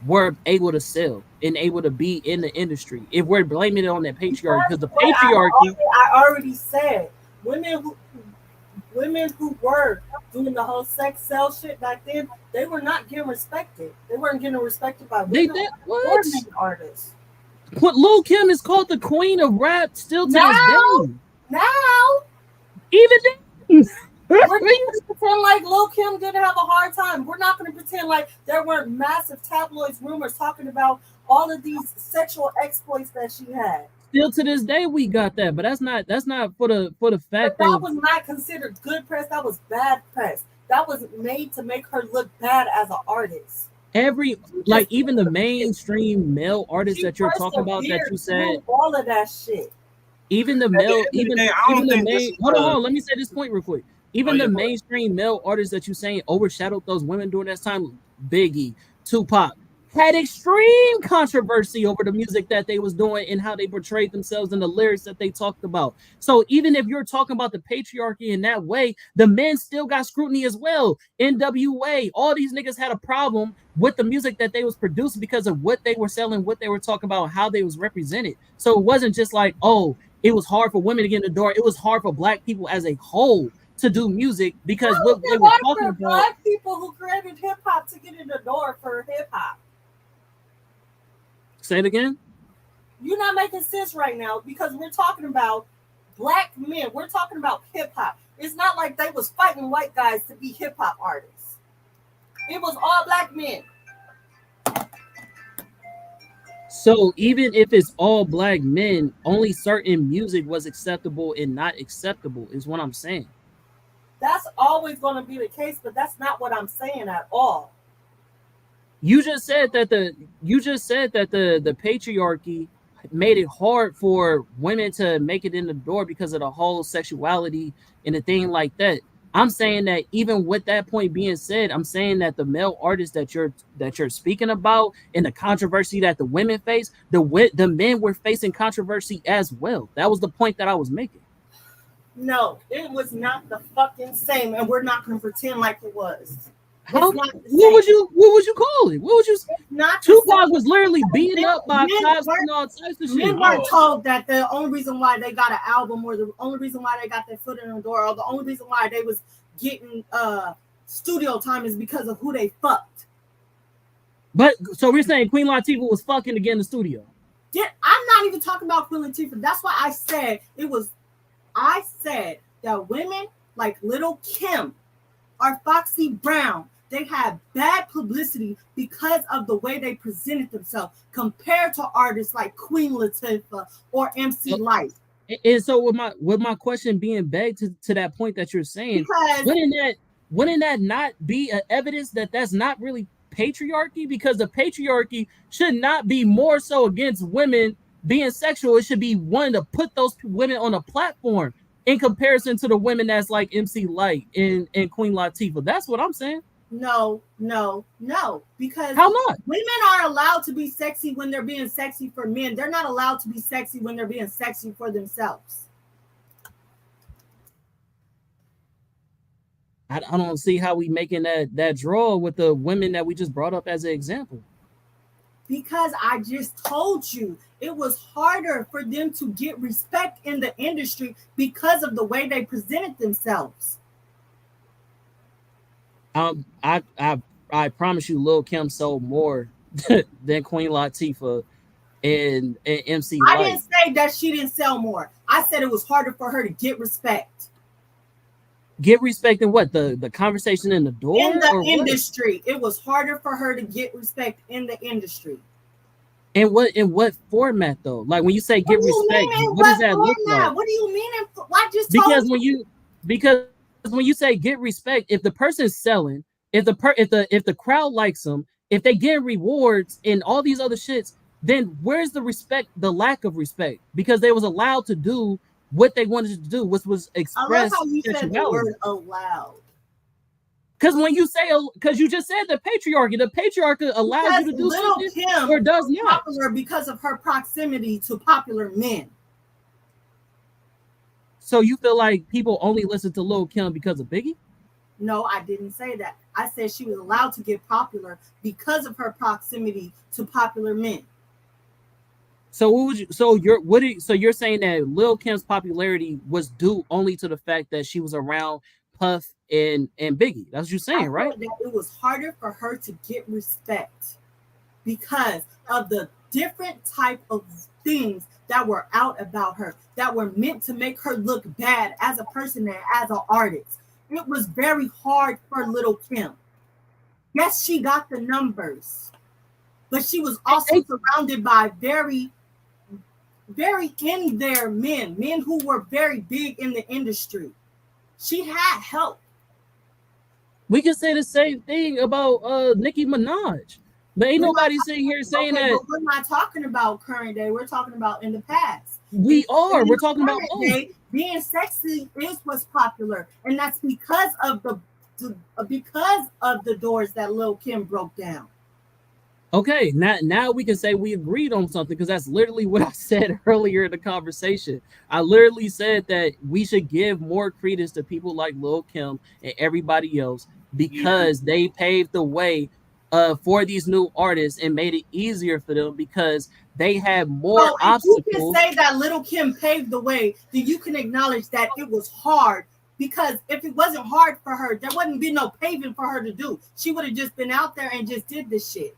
were able to sell and able to be in the industry? If we're blaming it on that patriarchy, because the patriarchy, I already said, women who were doing the whole sex sell shit back then, they were not getting respected. They weren't getting respected by women or men artists. What, Lil Kim is called the queen of rap still to this day. Now, even then. We're going to pretend like Lil Kim didn't have a hard time. We're not going to pretend like there weren't massive tabloids rumors talking about all of these sexual exploits that she had. Still to this day, we got that, but that's not for the fact that was not considered good press. That was bad press. That was made to make her look bad as an artist. Even the mainstream male artists that you're talking about, that you said all of that shit. Even the male, hold on, let me say this point real quick. Even the mainstream male artists that you're saying overshadowed those women during that time, Biggie, Tupac, had extreme controversy over the music that they was doing and how they portrayed themselves and the lyrics that they talked about. So even if you're talking about the patriarchy in that way, the men still got scrutiny as well. NWA, all these niggas had a problem with the music that they was producing because of what they were selling, what they were talking about, how they was represented. So it wasn't just like, oh, it was hard for women to get in the door. It was hard for black people as a whole to do music because what they were talking about. Black people who created hip hop to get in the door for hip hop. Say it again. You're not making sense right now because we're talking about black men. We're talking about hip hop. It's not like they was fighting white guys to be hip hop artists. It was all black men. So even if it's all black men, only certain music was acceptable and not acceptable is what I'm saying. That's always going to be the case, but that's not what I'm saying at all. You just said that the patriarchy made it hard for women to make it in the door because of the whole sexuality and a thing like that. I'm saying that even with that point being said, I'm saying that the male artists that you're speaking about and the controversy that the women face, the men were facing controversy as well. That was the point that I was making. No, it was not the fucking same, and we're not going to pretend like it was. How? What would you call it? What would you? Not Tupac was literally beaten up by cops and all types of shit. Men weren't told that the only reason why they got an album, or the only reason why they got their foot in the door, or the only reason why they was getting studio time is because of who they fucked. But so we're saying Queen Latifah was fucking to get in the studio. Yeah, I'm not even talking about Queen Latifah. That's why I said it was. I said that women like Little Kim or Foxy Brown, they had bad publicity because of the way they presented themselves compared to artists like Queen Latifah or MC Lyte. And so with my question being begged to that point that you're saying, wouldn't that not be an evidence that that's not really patriarchy? Because the patriarchy should not be more so against women being sexual. It should be one to put those women on a platform in comparison to the women that's like MC Lyte and Queen Latifah. That's what I'm saying. No. Because how not? Women are allowed to be sexy when they're being sexy for men. They're not allowed to be sexy when they're being sexy for themselves. I don't see how we making that draw with the women that we just brought up as an example. Because I just told you it was harder for them to get respect in the industry because of the way they presented themselves. I promise you, Lil Kim sold more than Queen Latifah and MC Lyte. I didn't say that she didn't sell more. I said it was harder for her to get respect. Get respect in what? The conversation in the door? In the industry. What? It was harder for her to get respect in the industry. In what format though? Like when you say get respect, what does that look like? What do you mean? Why just because when you say get respect, if the person's selling, if the crowd likes them, if they get rewards and all these other shits, then where's the respect? The lack of respect because they was allowed to do what they wanted to do, which was express. I love how you said the word allowed. Because when you say, because you just said the patriarchy allows you to do something Kim or does not. Popular because of her proximity to popular men. So you feel like people only listen to Lil Kim because of Biggie? No, I didn't say that. I said she was allowed to get popular because of her proximity to popular men. So you're saying that Lil Kim's popularity was due only to the fact that she was around Puff and Biggie. That's what you're saying, right? That it was harder for her to get respect because of the different type of things that were out about her that were meant to make her look bad as a person and as an artist. It was very hard for Little Kim. Yes, she got the numbers, but she was also surrounded by very, very in there men who were very big in the industry. She had help. We can say the same thing about Nicki Minaj. But ain't nobody sitting here saying that. But we're not talking about current day. We're talking about in the past. We're talking about day, being sexy is what's popular, and that's because of the doors that Lil Kim broke down. Okay, now we can say we agreed on something because that's literally what I said earlier in the conversation. I literally said that we should give more credence to people like Lil Kim and everybody else because they paved the way for these new artists and made it easier for them because they had more obstacles. You can say that Little Kim paved the way, then you can acknowledge that it was hard because if it wasn't hard for her, there wouldn't be no paving for her to do. She would have just been out there and just did this shit.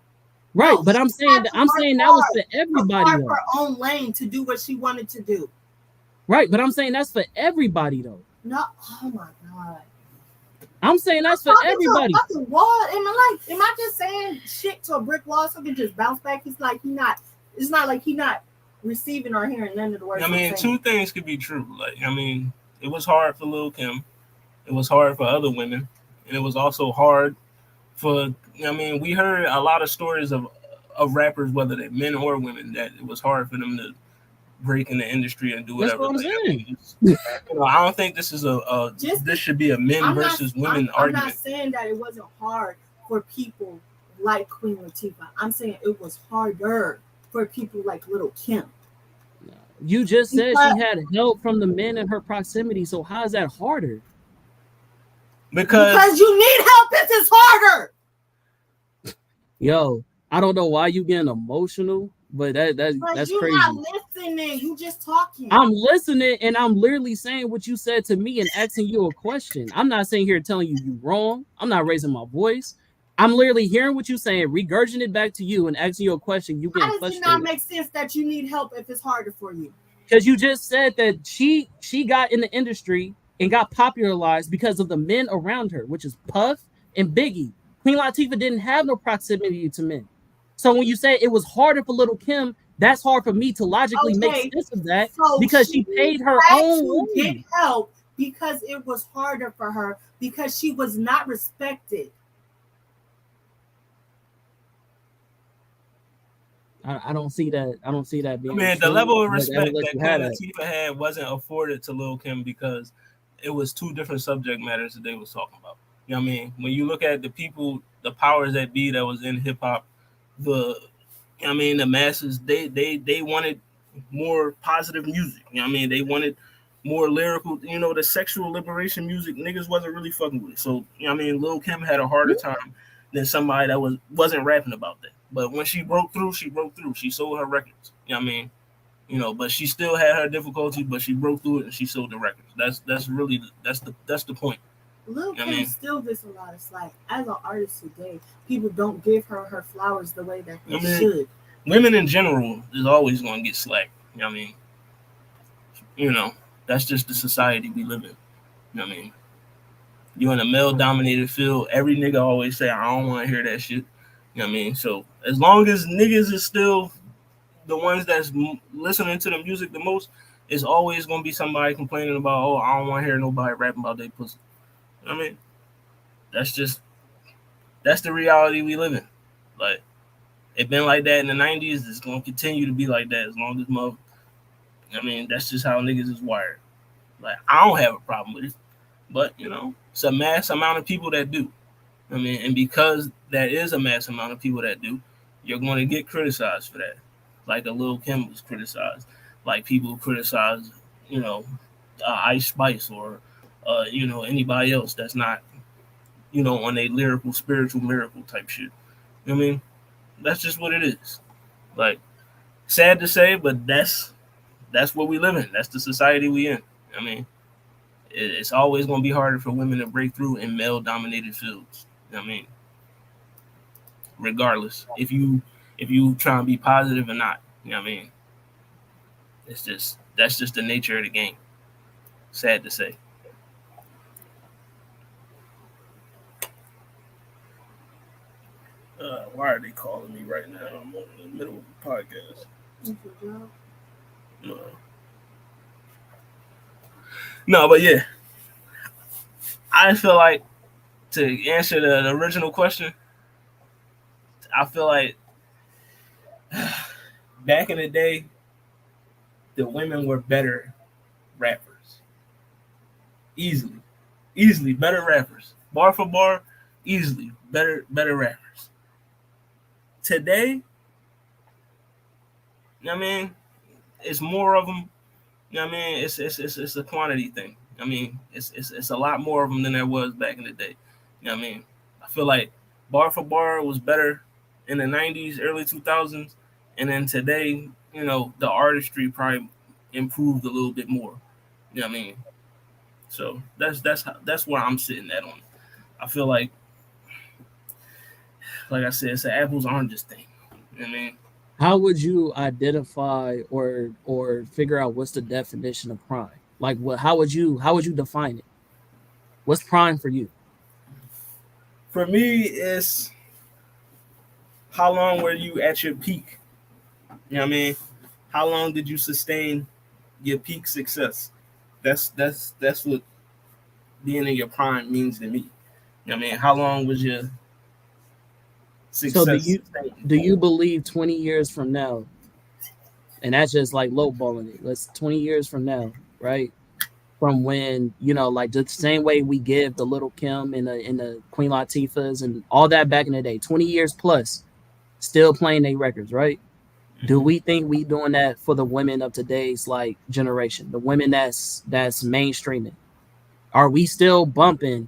Right, but I'm saying that was for everybody. Her own lane to do what she wanted to do. Right, but I'm saying that's for everybody though. No, oh my god. I'm saying that's for everybody. To a fucking wall. Am I just saying shit to a brick wall so it can just bounce back? It's not like he's not receiving or hearing none of the words. I mean, two things could be true. Like, I mean, it was hard for Lil Kim. It was hard for other women. And it was also hard for, I mean, we heard a lot of stories of rappers, whether they're men or women, that it was hard for them to break in the industry and do whatever. That's what I'm saying. I don't think this is this should be a men versus women argument. I'm not saying that it wasn't hard for people like Queen Latifah. I'm saying it was harder for people like Little Kim. You just said Because, she had help from the men in her proximity. So how is that harder? because you need help. This is harder. Yo, I don't know why you getting emotional, but that's You're crazy. not listening. You just talking. I'm listening and I'm literally saying what you said to me and asking you a question. I'm not sitting here telling you wrong. I'm not raising my voice. I'm literally hearing what you're saying, regurgitating it back to you and asking you a question. You getting How does it not frustrated make sense that you need help if it's harder for you? because you just said that she got in the industry and got popularized because of the men around her, which is Puff and Biggie. Queen Latifah didn't have no proximity to men. So when you say it was harder for Little Kim, that's hard for me to logically make Okay, sense of that so because she paid her had own to get way. help because it was harder for her because she was not respected. I don't see that. I don't see that I being mean, the true. level of But I'm gonna respect let that you Queen have that. Latifah had wasn't afforded to Lil Kim because it was two different subject matters that they was talking about. You know what I mean? When you look at the people, the powers that be that was in hip hop, the I mean the masses, they wanted more positive music. You know what I mean? They wanted more lyrical, the sexual liberation music niggas wasn't really fucking with. So, I mean, Lil Kim had a harder time than somebody that wasn't rapping about that. But when she broke through, she broke through. She sold her records. You know what I mean? But she still had her difficulty, but she broke through it and she sold the records. That's the point. Lil You know what I Kim mean? still gets a lot of slack. As an artist today, people don't give her flowers the way that they I mean, should. women in general is always gonna get slack. You know what I mean? You know, that's just the society we live in. You know what I mean? You in a male dominated field, every nigga always say, I don't want to hear that shit. You know what I mean? So as long as niggas is still the ones that's listening to the music the most, it's always gonna be somebody complaining about, oh, I don't want to hear nobody rapping about their pussy. You know what I mean? That's just that's the reality we live in. Like it been like that in the '90s. It's gonna continue to be like that as long as mother. I mean, that's just how niggas is wired. Like I don't have a problem with it, but it's a mass amount of people that do. I mean, and because that is a mass amount of people that do, you're going to get criticized for that. Like a Lil Kim was criticized, like people criticize, you know, Ice Spice or, anybody else that's not, on a lyrical, spiritual miracle type shit. You know what I mean? That's just what it is. Like, sad to say, but that's what we live in. That's the society we in. I mean, it's always going to be harder for women to break through in male dominated fields. You know what I mean? Regardless if you try and be positive or not. You know what I mean? That's just the nature of the game. Sad to say. Why are they calling me right now? I'm in the middle of a podcast. No, no, but yeah, I feel like to answer the original question, I feel like back in the day, the women were better rappers. Easily. Easily better rappers. Bar for bar, easily better rappers. Today, you know what I mean, it's more of them. You know what I mean? It's a quantity thing. I mean, it's a lot more of them than there was back in the day. You know what I mean? I feel like bar for bar was better in the '90s, early 2000s, and then today, the artistry probably improved a little bit more. You know what I mean? So that's where I'm sitting at on it. I feel like I said, it's an apples oranges thing. You know what I mean? How would you identify or figure out what's the definition of prime? Like what? How would you define it? What's prime for you? For me, it's how long were you at your peak? You know what I mean? How long did you sustain your peak success? That's what being in your prime means to me. You know what I mean? How long was your So do success you sustained? do you believe 20 years from now, and that's just like lowballing it. Let's 20 years from now, right? From when, like the same way we give the Little Kim and the Queen Latifahs and all that back in the day, 20 years plus, still playing their records, right? Do we think we doing that for the women of today's like generation, the women that's mainstreaming? Are we still bumping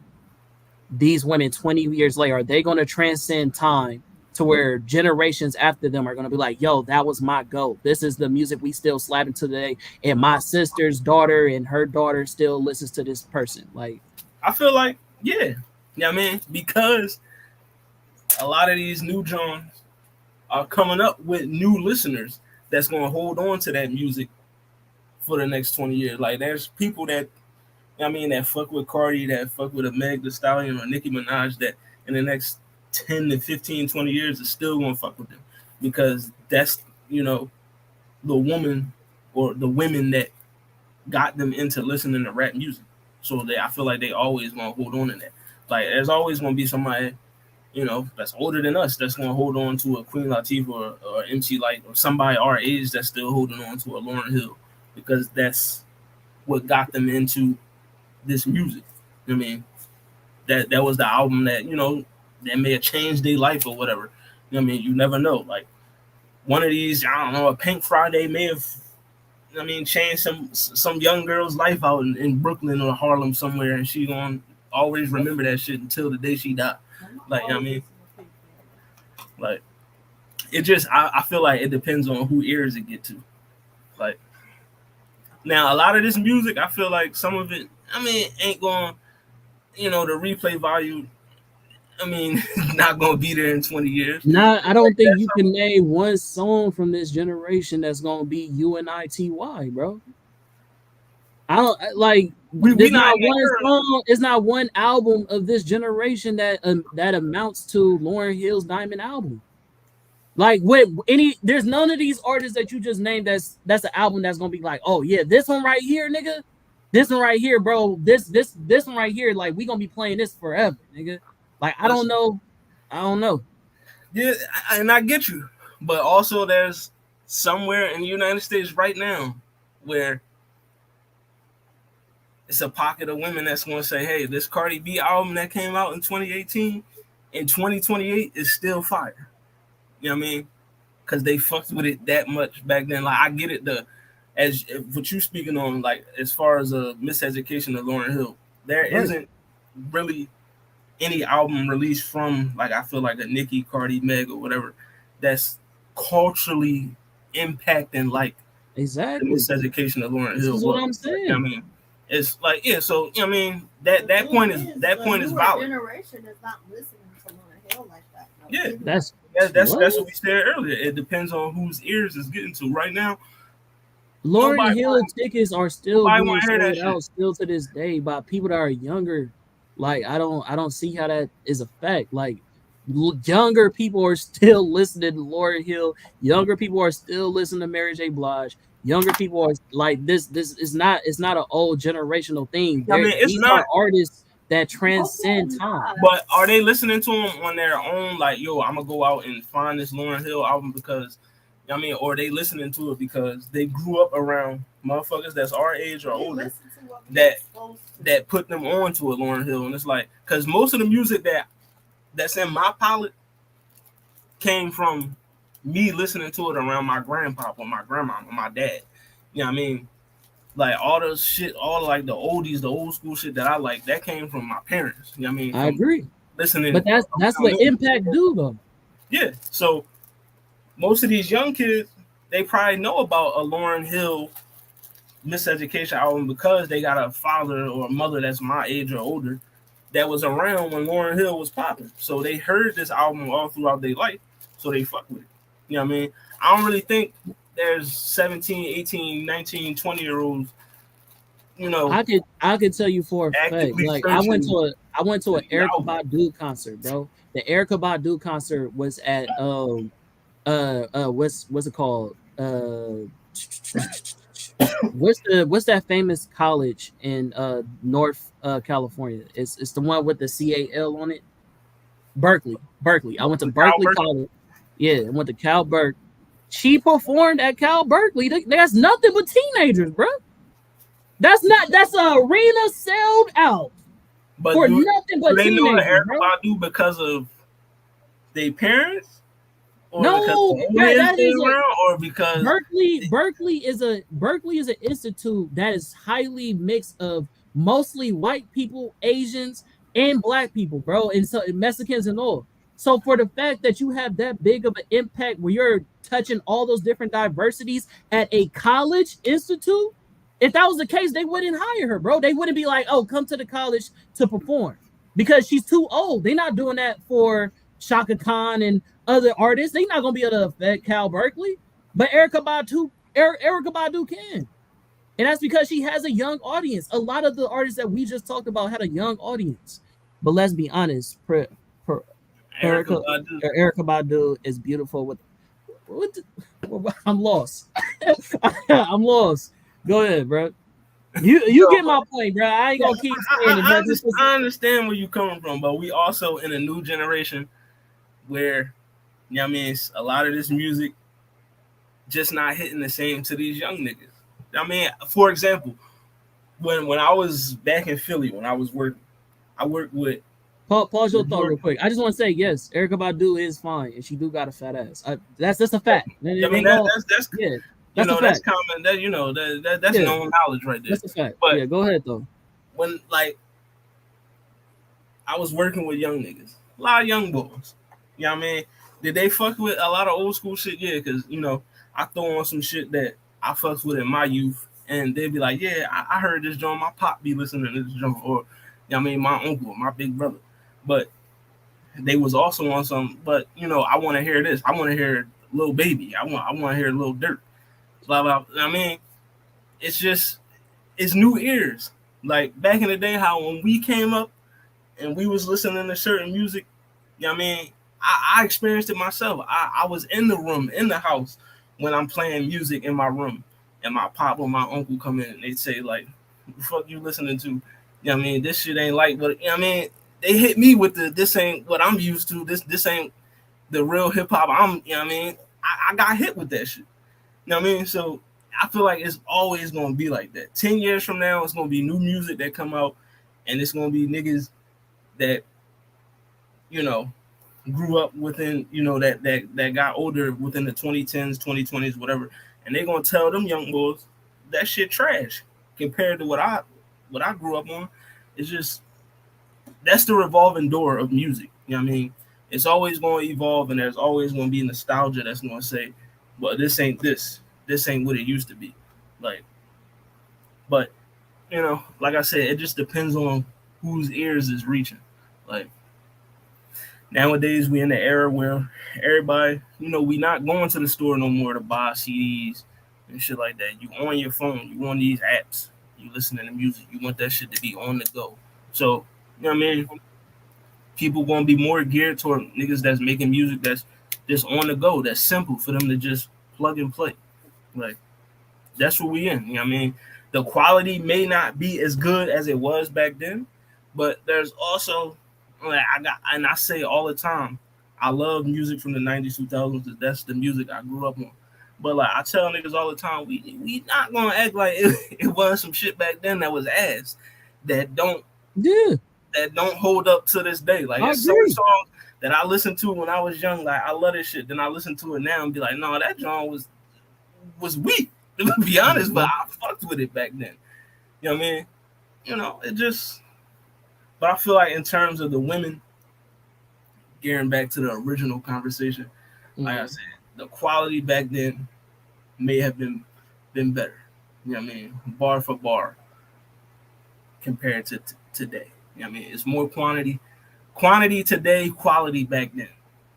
these women 20 years later? Are they going to transcend time to where generations after them are going to be like, yo, that was my goat. This is the music we still slapping today. And my sister's daughter and her daughter still listens to this person. Like, I feel like, yeah. You know what I mean? Because a lot of these new Johns are coming up with new listeners that's going to hold on to that music for the next 20 years. Like, there's people that, you know what I mean, that fuck with Cardi, that fuck with a Meg Thee Stallion or Nicki Minaj, that in the next 10 to 15, 20 years is still going to fuck with them. Because that's, you know, the woman or the women that got them into listening to rap music. So I feel like they always going to hold on to that. Like, there's always going to be somebody, you know, that's older than us that's going to hold on to a Queen Latifah or MC Light or somebody our age that's still holding on to a Lauryn Hill, because that's what got them into this music. I mean, that was the album that, you know, that may have changed their life or whatever. You know what I mean? You never know. Like, one of these, I don't know, a Pink Friday may have, I mean, changed some young girl's life out in Brooklyn or Harlem somewhere, and she gonna always remember that shit until the day she died. Like, you know what I mean? Like, it just, I feel like it depends on who ears it get to. Like, now a lot of this music, I feel like some of it, I mean, ain't going, you know, the replay value, I mean, not going to be there in 20 years. Nah, I don't think you can name one song from this generation that's going to be UNITY, bro. I don't like. There's not one song. It's not one album of this generation that amounts to Lauryn Hill's Diamond album. Like, there's none of these artists that you just named that's an album that's gonna be like, oh yeah, this one right here, nigga, this one right here, bro, this one right here, like, we gonna be playing this forever, nigga. Like, I don't know. Yeah, and I get you, but also there's somewhere in the United States right now where it's a pocket of women that's going to say, hey, this Cardi B album that came out in 2018 in 2028 is still fire. You know what I mean? Because they fucked with it that much back then. Like, I get it, as what you speaking on, like, as far as a miseducation of Lauryn Hill, there isn't really any album released from, like, I feel like a Nicki, Cardi, Meg, or whatever, that's culturally impacting, like, exactly the miseducation of Lauryn Hill. This is what I'm saying. You know what I mean? It's like, yeah, so, you know what I mean, that point is valid. Generation is not listening to Lauryn Hill like that. No. Yeah, that's what we said earlier. It depends on whose ears it's getting to. Right now, Lauryn Hill tickets are still being sold out still to this day by people that are younger. Like, I don't see how that is a fact. Like, younger people are still listening to Lauryn Hill. Younger people are still listening to Mary J. Blige. Younger people are like, this is not, it's not an old generational thing. I mean, these are artists that transcend time. But are they listening to them on their own? Like, yo, I'm gonna go out and find this Lauryn Hill album because, I mean, or are they listening to it because they grew up around motherfuckers that's our age or older that put them on to a Lauryn Hill? And it's like, because most of the music that's in my palette came from me listening to it around my grandpa or my grandma or my dad. You know what I mean? Like, all the shit, all like the oldies, the old school shit that I like, that came from my parents. You know what I mean? I agree. Listening, but that's what impact do though. Yeah. So most of these young kids, they probably know about a Lauryn Hill miseducation album because they got a father or a mother that's my age or older that was around when Lauryn Hill was popping. So they heard this album all throughout their life. So they fuck with it. You know what I mean? I don't really think there's 17, 18, 19, 20-year-olds, you know. I could tell you for a fact. Like, I went to an Erykah Badu concert, bro. The Erykah Badu concert was at what's it called? What's that famous college in North California? It's the one with the CAL on it. Berkeley. I went to Berkeley College. Yeah, I went to Cal Berkeley. She performed at Cal Berkeley. There's nothing but teenagers, bro. That's an arena sold out for nothing but teenagers. They know Erykah Badu because of their parents, or because No, the old that, heads that been is a around, or because Berkeley is an institute that is highly mixed of mostly white people, Asians, and black people, bro, and so Mexicans and all. So for the fact that you have that big of an impact where you're touching all those different diversities at a college institute, if that was the case, they wouldn't hire her, bro. They wouldn't be like, "Oh, come to the college to perform," because she's too old. They're not doing that for Shaka Khan and other artists. They're not gonna be able to affect Cal Berkeley, but Erica Badu can, and that's because she has a young audience. A lot of the artists that we just talked about had a young audience. But let's be honest, per, Erica Erica Badu. Erica Badu is beautiful. What I'm lost. I'm lost. Go ahead, bro. You get my point, bro. I ain't Yeah, gonna keep saying it, but I understand where you're coming from, but we also in a new generation where, you know what I mean, a lot of this music just not hitting the same to these young niggas. I mean, for example, when I was back in Philly, when I was working, I worked with pause your thought majority. real quick. I just want to say yes, Erica Badu is fine, and she do got a fat ass. That's a fact. I mean, that's Yeah, you that's a know, that's fact. common. That, you know, that's Yeah, known knowledge right there. that's a fact. But Yeah, go ahead though. when like I was working with young niggas, a lot of young boys. You know what I mean? Did they fuck with a lot of old school shit? Yeah, because you know, I throw on some shit that I fucked with in my youth, and they'd be like, "Yeah, I heard this joint. My pop be listening to this joint," or you know what I mean, my uncle, my big brother. But they was also on some. But you know, I want to hear this. I want to hear Lil Baby. I want to hear Lil Dirt. Blah blah. I mean, it's just it's new ears. Like back in the day, how when we came up and we was listening to certain music, you know what I mean? I experienced it myself. I was in the room, in the house, when I'm playing music in my room, and my pop or my uncle come in and they'd say, like, what the fuck you listening to? You know what I mean? This shit ain't like, but you know what I mean? They hit me with this ain't what I'm used to. This ain't the real hip hop. You know what I mean? I got hit with that shit. You know what I mean? So I feel like it's always gonna be like that. 10 years from now, it's gonna be new music that come out, and it's gonna be niggas that, you know, grew up within, you know, that got older within the 2010s, 2020s, whatever, and they're gonna tell them young boys that shit trash compared to what I grew up on. It's just that's the revolving door of music. You know what I mean? It's always going to evolve, and there's always going to be nostalgia that's going to say, "Well, this ain't this. This ain't what it used to be." Like, but you know, like I said, it just depends on whose ears is reaching. Like nowadays, we in the era where everybody, you know, we not going to the store no more to buy CDs and shit like that. You on your phone, you on these apps, you listening to music. You want that shit to be on the go. So, you know what I mean? People gonna be more geared toward niggas that's making music that's just on the go, that's simple for them to just plug and play. Like that's what we in. You know what I mean? The quality may not be as good as it was back then, but there's also like I say all the time, I love music from the 90s, 2000s. That's the music I grew up on. But like I tell niggas all the time, we not gonna act like it was some shit back then that was ass that don't Yeah, that don't hold up to this day. Like I it's some agree. songs that I listened to when I was young, like I love this shit. Then I listen to it now and be like, no, that song was weak, to be honest, but I fucked with it back then. You know what I mean? You know, it just but I feel like in terms of the women, gearing back to the original conversation, like I said, the quality back then may have been better. You know what I mean? Bar for bar compared to today. You know what I mean? It's more quantity today, quality back then.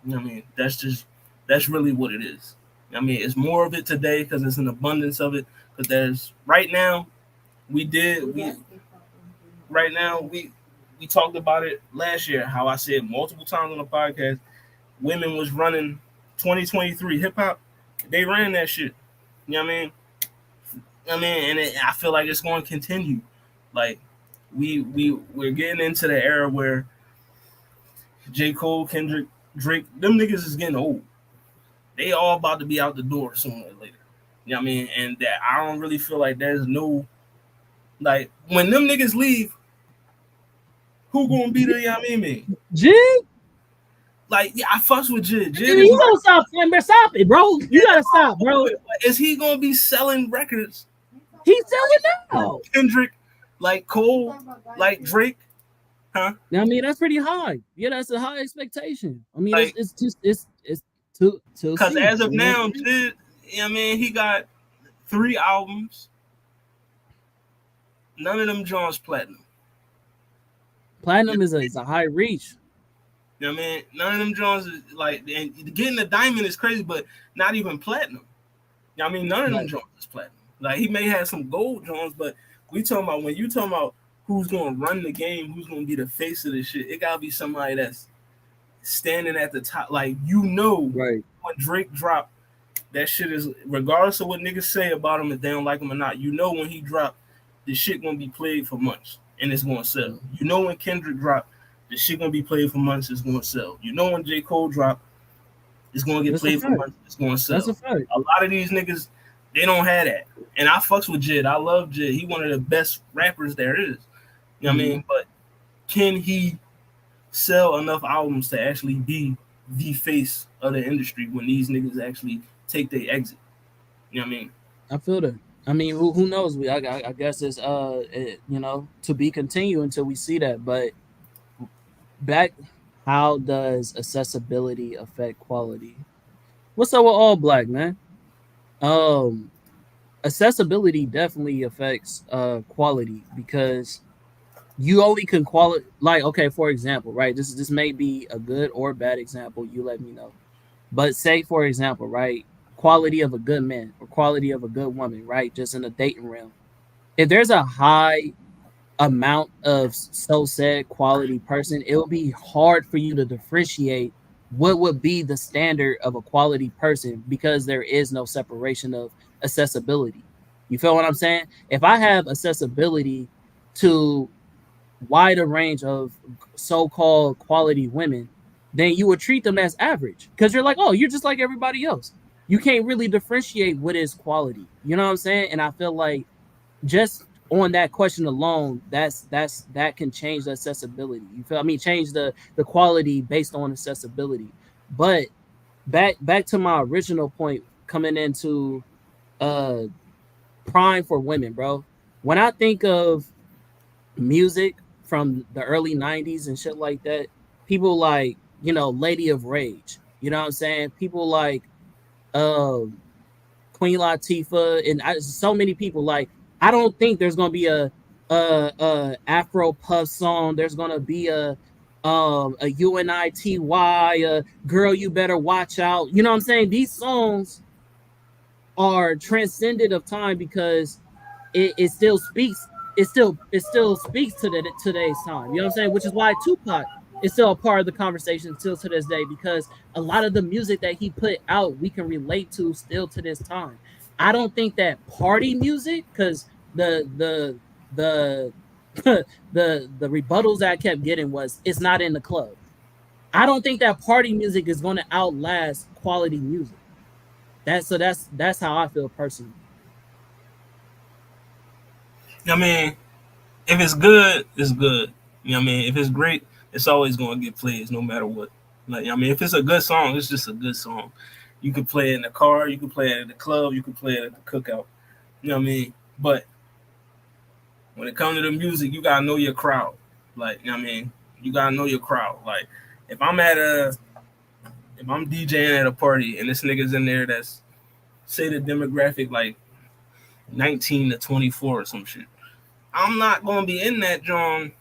You know what I mean? That's really what it is. I mean, it's more of it today because there's an abundance of it. Because there's right now, we right now we talked about it last year. How I said multiple times on the podcast, women was running 2023 hip hop. They ran that shit. You know what I mean? And I feel like it's going to continue. Like we're getting into the era where J. Cole, Kendrick, Drake, them niggas is getting old. They all about to be out the door sooner or later. You know what I mean? And that I don't really feel like there's no like when them niggas leave, who gonna be the you know what I mean? G? like, yeah, I fucks with Jid. Jid is You gonna stop playing, bro? Stop it, bro. You gotta stop, bro. Is he gonna be selling records? He's selling now. Kendrick, like Cole, like Drake, huh? I mean, that's pretty high. Yeah, that's a high expectation. I mean, Like, it's just it's to because see. as of You know? now, Jid, I mean, he got 3 albums. None of them John's platinum. Platinum is a high reach. You know what I mean? None of them Jones is like, and getting the diamond is crazy, but not even platinum. You know what I mean? None of them Jones is platinum. Like, he may have some gold Jones, but we talking about, when you talking about who's going to run the game, who's going to be the face of this shit, it got to be somebody that's standing at the top. Like, Right. when Drake dropped, that shit is, regardless of what niggas say about him, if they don't like him or not, when he dropped, the shit going to be played for months, and it's going to sell. When Kendrick dropped, the shit gonna be played for months. It's gonna sell. When J. Cole drop, it's gonna get played for months. It's gonna sell. That's a fact. A lot of these niggas, they don't have that. And I fucks with Jid. I love Jid. He one of the best rappers there is. You know what I mean? But can he sell enough albums to actually be the face of the industry when these niggas actually take their exit? You know what I mean? I feel that. I mean, who knows? I guess it's to be continued until we see that. But back, how does accessibility affect quality? What's up with All Black, man? Accessibility definitely affects quality, because you only can quality, like, okay, for example, right? This may be a good or bad example. You let me know. But say, for example, right, quality of a good man or quality of a good woman, right? Just in the dating realm. If there's a high amount of so said quality person, it will be hard for you to differentiate what would be the standard of a quality person, because there is no separation of accessibility. You feel what I'm saying? If I have accessibility to wider range of so-called quality women, then you would treat them as average, because you're like, oh, you're just like everybody else. You can't really differentiate what is quality. You know what I'm saying? And I feel like just on that question alone, that can change the accessibility. You feel? I mean, change the quality based on accessibility. But back to my original point, coming into prime for women, bro. When I think of music from the early 90s and shit like that, people like, Lady of Rage. You know what I'm saying? People like Queen Latifah, and so many people. Like, I don't think there's gonna be a Afro Puff song. There's gonna be a UNITY, Girl You Better Watch Out. You know what I'm saying? These songs are transcendent of time, because it still speaks. It still speaks to today's time. You know what I'm saying? Which is why Tupac is still a part of the conversation still to this day, because a lot of the music that he put out, we can relate to still to this time. I don't think that party music, because the the rebuttals that I kept getting was, it's not in the club. I don't think that party music is going to outlast quality music. That's how I feel personally. I mean, if it's good, it's good. You know what I mean? If it's great, it's always going to get plays no matter what. Like, I mean, if it's a good song, it's just a good song. You can play it in the car, you can play it at the club, you can play it at the cookout. You know what I mean? But when it comes to the music, you gotta know your crowd. Like, you know what I mean? You gotta know your crowd. Like, if I'm DJing at a party and this nigga's in there that's, say, the demographic like 19 to 24 or some shit, I'm not gonna be in that John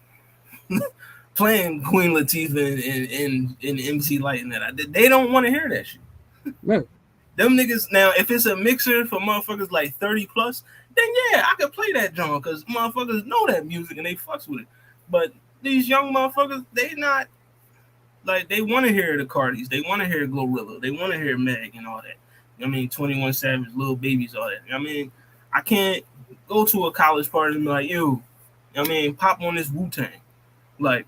playing Queen Latifah and MC Light and that. They don't want to hear that shit. Right. Them niggas, now, if it's a mixer for motherfuckers like 30 plus, then yeah, I could play that John, because motherfuckers know that music and they fucks with it. But these young motherfuckers, they not, like, they want to hear the Cardis, they want to hear Glorilla, they want to hear Meg and all that. I mean, 21 Savage, Little Babies, all that. I mean, I can't go to a college party and be like, yo, I mean, pop on this Wu-Tang. Like,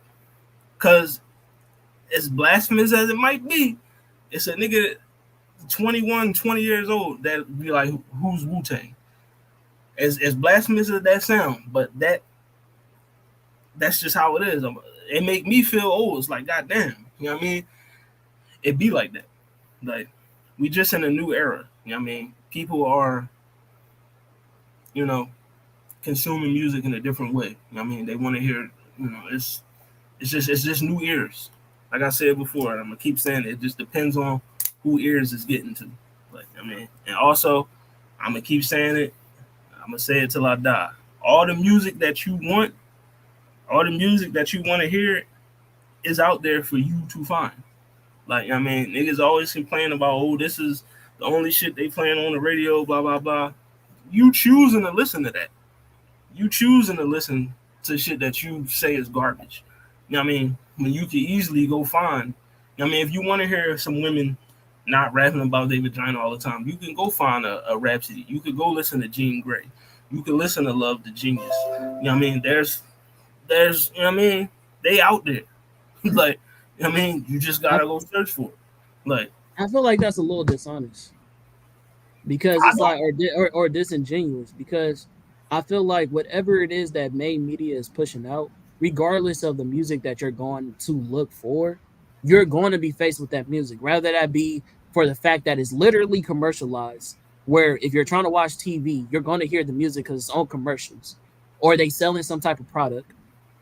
because as blasphemous as it might be, it's a nigga 21, 20 years old that be like, who's Wu-Tang? As blasphemous as that sound, but that's just how it is. It make me feel old. It's like, goddamn, you know what I mean? it be like that. Like we just in a new era. You know what I mean? People are, you know, consuming music in a different way. You know what I mean? They want to hear, it's just new ears. Like I said before, I'm gonna keep saying it. It just depends on who ears is getting to. Like I mean, and also I'm gonna keep saying it. I'm gonna say it till I die. All the music that you want, all the music that you want to hear, is out there for you to find. Like I mean, niggas always complain about, oh, this is the only shit they playing on the radio, blah blah blah. You choosing to listen to that. You choosing to listen to shit that you say is garbage. You know what I mean? When you could easily go find, you know what I mean, if you want to hear some women not rapping about their vagina all the time, you can go find a Rhapsody. You could go listen to Jean Grey. You can listen to Love the Genius. You know what I mean? There's you know what I mean? They out there. Like, you know what I mean? You just gotta go search for it. Like I feel like that's a little dishonest because I it's don't like or disingenuous because I feel like whatever it is that main media is pushing out, regardless of the music that you're going to look for, you're going to be faced with that music. Rather that be for the fact that it's literally commercialized. Where if you're trying to watch TV, you're going to hear the music because it's on commercials, or they selling some type of product,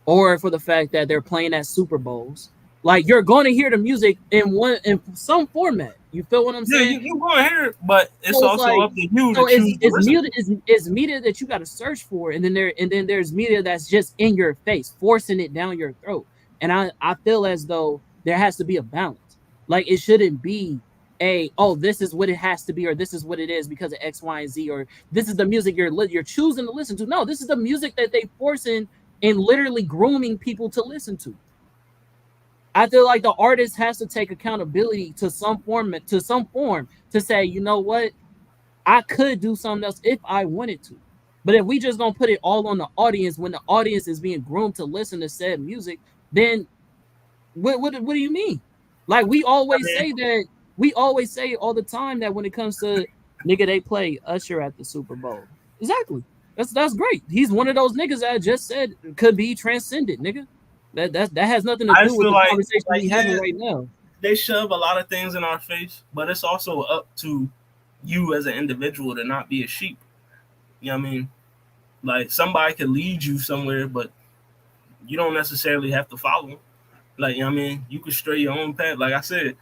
or for the fact that they're playing at Super Bowls. Like you're going to hear the music in some format. You feel what I'm yeah, saying? you gonna hear it, but it's So it's also like up to you to so choose to it's listen. media is media that you got to search for, and then there's media that's just in your face, forcing it down your throat. And I feel as though there has to be a balance. Like it shouldn't be a oh this is what it has to be or this is what it is because of X, Y, and Z or this is the music you're choosing to listen to. No, this is the music that they forcing and literally grooming people to listen to. I feel like the artist has to take accountability to some form to say, you know what, I could do something else if I wanted to. But if we just gonna put it all on the audience when the audience is being groomed to listen to said music, then what do you mean? Like I mean, we always say all the time that when it comes to nigga, they play Usher at the Super Bowl. Exactly. That's great. He's one of those niggas that I just said could be transcended, nigga. That has nothing to I do just with feel the conversation like we having yeah, right now. they shove a lot of things in our face, but it's also up to you as an individual to not be a sheep. You know what I mean? Like somebody could lead you somewhere, but you don't necessarily have to follow them. Like, you know what I mean? You could stray your own path. Like I said,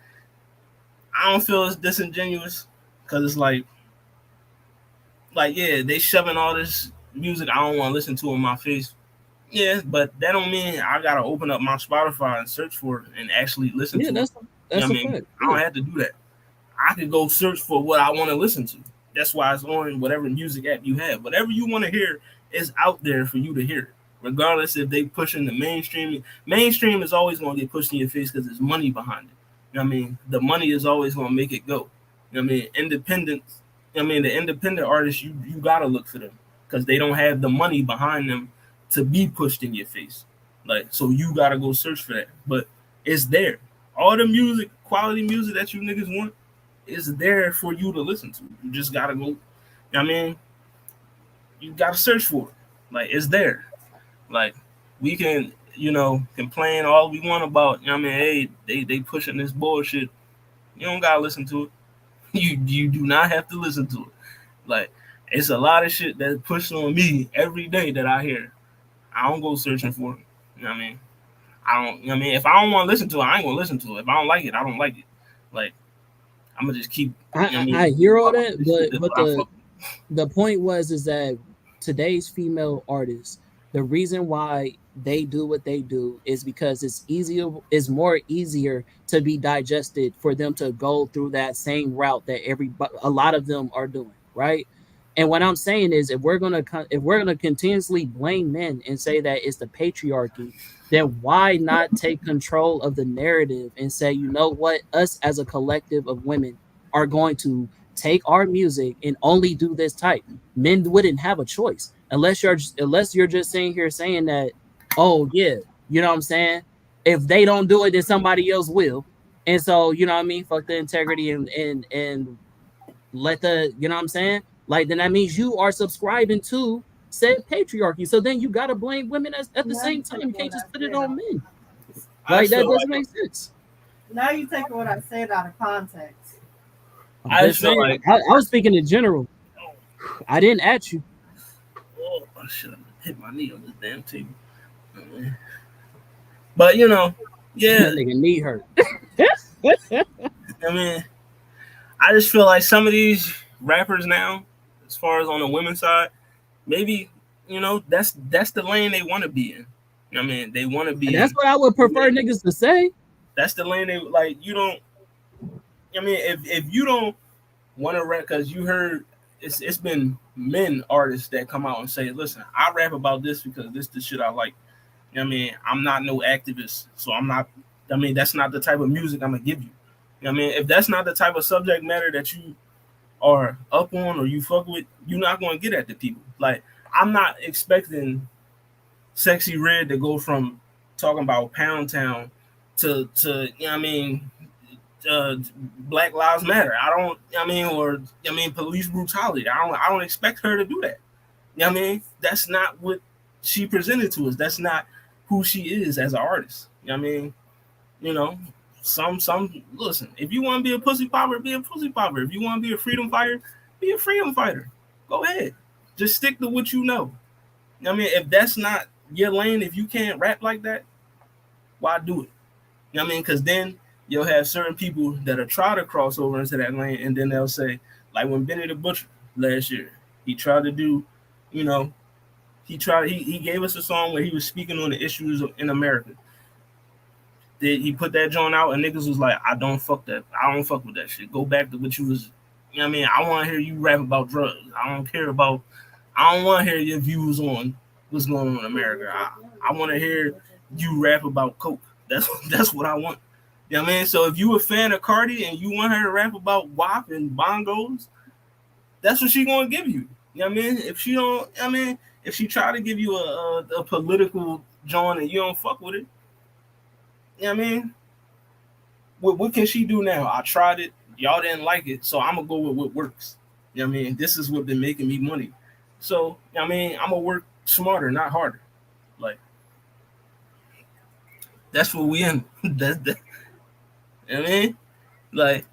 I don't feel it's disingenuous because it's like, yeah, they shoving all this music I don't want to listen to in my face. Yeah, but that don't mean I gotta open up my Spotify and search for it and actually listen Yeah, to it. You know that's what a I mean? fact. I Yeah. don't have to do that. I could go search for what I want to listen to. That's why it's on whatever music app you have. Whatever you want to hear is out there for you to hear. Regardless if they pushing the mainstream. Mainstream is always going to get pushed in your face because there's money behind it. You know what I mean? The money is always going to make it go. You know what I mean? Independent. I mean, the independent artists, you gotta look for them because they don't have the money behind them to be pushed in your face. Like, so you gotta go search for that. But it's there. All the music, quality music that you niggas want, is there for you to listen to. You just gotta go. You know what I mean, you gotta search for it. Like it's there. Like we can, complain all we want about. You know what I mean, hey, they pushing this bullshit. You don't gotta listen to it. You do not have to listen to it. Like it's a lot of shit that's pushed on me every day that I hear. I don't go searching for it. You know what I mean? I don't. You know what I mean? If I don't want to listen to it, I ain't gonna listen to it. If I don't like it, I don't like it. Like I'm gonna just keep. You know what I I mean? hear all Fuck that, this shit. That's but what I fuck. the point was is that today's female artists, the reason why they do what they do is because it's more easier to be digested for them to go through that same route that a lot of them are doing, right? And what I'm saying is if we're gonna continuously blame men and say that it's the patriarchy, then why not take control of the narrative and say, you know what, us as a collective of women are going to take our music and only do this type. Men wouldn't have a choice unless you're just sitting here saying that, oh yeah, you know what I'm saying? If they don't do it, then somebody else will. And so, you know what I mean? Fuck the integrity and let the, you know what I'm saying? Like then that means you are subscribing to said patriarchy. So then you gotta blame women at the same time. You can't just put it on men. I Like just that feel doesn't like make sense. Now you taking what I said out of context. I'm I just just feel saying. like, I was speaking in general. I didn't at you. oh, I should have hit my knee on this damn table. But you know, yeah, That nigga knee hurt. I mean, I just feel like some of these rappers now, as far as on the women's side, maybe that's the lane they want to be in. I mean, they want to And be that's in. what I would prefer niggas to say. That's the lane they like. You don't. I mean, if you don't want to rap, because you heard it's been men artists that come out and say, listen, I rap about this because this the shit I like. I mean, I'm not no activist, so I'm not. I mean, that's not the type of music I'm gonna give you. I mean, if that's not the type of subject matter that you are up on or you fuck with, you're not gonna get at the people. Like, I'm not expecting Sexy Red to go from talking about Pound Town to you know what I mean, Black Lives Matter. I don't. I mean, or I mean, police brutality. I don't expect her to do that. You know what I mean? That's not what she presented to us. That's not who she is as an artist. You know what I mean? You know, some listen, if you want to be a pussy popper, be a pussy popper. If you want to be a freedom fighter, be a freedom fighter. Go ahead. Just stick to what you know. You know what I mean? If that's not your lane, if you can't rap like that, why do it? You know what I mean? Because then you'll have certain people that'll try to cross over into that lane, and then they'll say, like when Benny the Butcher last year, he tried to do, you know, he gave us a song where he was speaking on the issues in America. He put that joint out and niggas was like, I don't fuck that. I don't fuck with that shit. Go back to what you was. You know what I mean? I want to hear you rap about drugs. I don't care about. I don't want to hear your views on what's going on in America. I want to hear you rap about coke. That's what I want. You know what I mean? So if you a fan of Cardi and you want her to rap about WAP and bongos, that's what she gonna give you. You know what I mean? If she don't, I mean, if she try to give you a political joint and you don't fuck with it, you know what I mean? What can she do now? I tried it. Y'all didn't like it. So I'm going to go with what works. You know what I mean? This is what been making me money. So, you know what I mean? I'm going to work smarter, not harder. Like, that's what we in. That, you know what I mean? Like,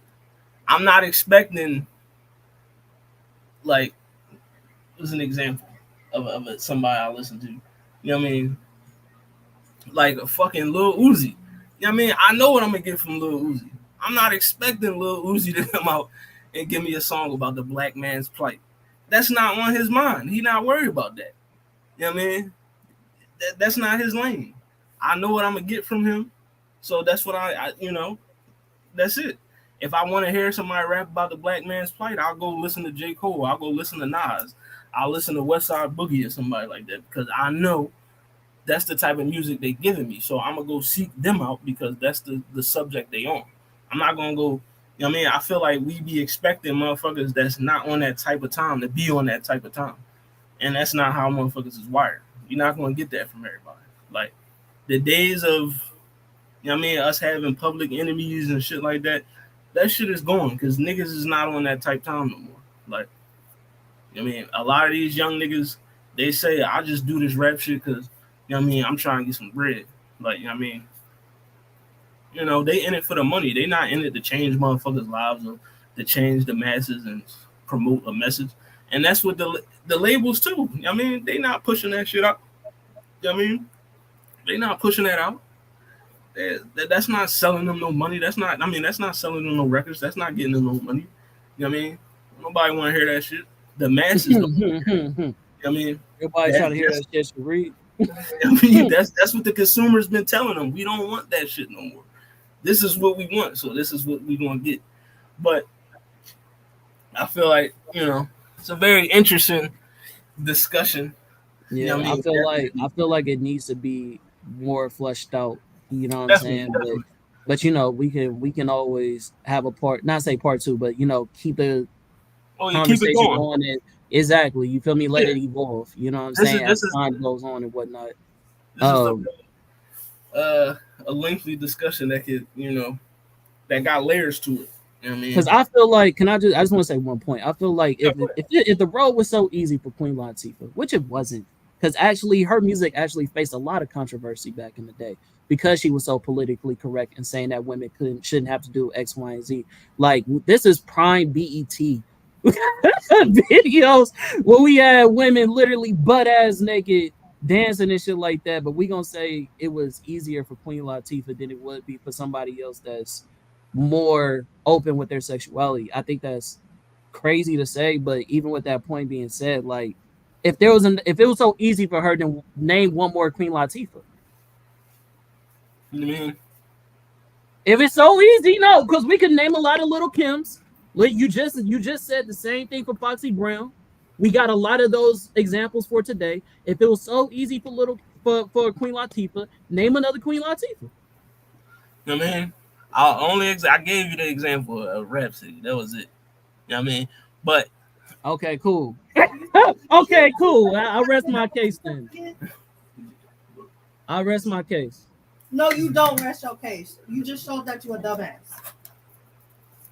I'm not expecting, like, what's an example of somebody I listen to? You know what I mean? Like a fucking Lil Uzi. You know what I mean? I know what I'm gonna get from Lil Uzi. I'm not expecting Lil Uzi to come out and give me a song about the black man's plight. That's not on his mind. He not worried about that. You know what I mean? That's not his lane. I know what I'm gonna get from him, so that's what I that's it. If I want to hear somebody rap about the black man's plight, I'll go listen to J. Cole. I'll go listen to Nas. I'll listen to West Side Boogie or somebody like that because I know that's the type of music they giving me. So I'm gonna go seek them out because that's the subject they on. I'm not gonna go, you know what I mean? I feel like we be expecting motherfuckers that's not on that type of time to be on that type of time. And that's not how motherfuckers is wired. You're not gonna get that from everybody. Like the days of, you know what I mean, us having public enemies and shit like that, that shit is gone because niggas is not on that type time no more. Like, you know what I mean? A lot of these young niggas, they say, I just do this rap shit because, you know what I mean, I'm trying to get some bread. Like, you know what I mean? You know, they in it for the money. They not in it to change motherfuckers' lives or to change the masses and promote a message. And that's what the labels too. I mean, they not pushing that shit out. You know what I mean? They not pushing that out. That's not selling them no money. That's not. I mean, that's not selling them no records. That's not getting them no money. You know what I mean? Nobody want to hear that shit. The masses. Don't you know what I mean, everybody trying to hear that shit to read. I mean, that's what the consumer's been telling them. We don't want that shit no more. This is what we want, so this is what we gonna get. But I feel like it's a very interesting discussion. Yeah, You know what I mean? I feel like it needs to be more fleshed out. You know what I'm Definitely, saying? definitely. But we can always have a part, not say part two, but keep the Oh, you keep it conversation going. going. And exactly, you feel me? Let Yeah, it evolve. You know what I'm this is saying? this As is time goes on and whatnot. this is Um, a lengthy discussion that could that got layers to it. You know what I because mean? I feel like, I just want to say one point. I feel like Yeah, go ahead. if the road was so easy for Queen Latifah, which it wasn't, because actually her music actually faced a lot of controversy back in the day. because she was so politically correct and saying that women shouldn't have to do X, Y, and Z. Like this is prime BET videos where we had women literally butt ass naked dancing and shit like that. But we gonna say it was easier for Queen Latifah than it would be for somebody else that's more open with their sexuality. I think that's crazy to say, but even with that point being said, like if it was so easy for her to name one more Queen Latifah. You know what I mean? If it's so easy, no, because we can name a lot of little Kims. Like you just said the same thing for Foxy Brown. We got a lot of those examples for today. If it was so easy for Queen Latifah, name another Queen Latifah. You know what I mean? I gave you the example of Rhapsody. That was it. You know what I mean? But okay, cool. Okay, cool. I rest my case then. I rest my case. No, you don't rest your case. You just showed that you a dumbass.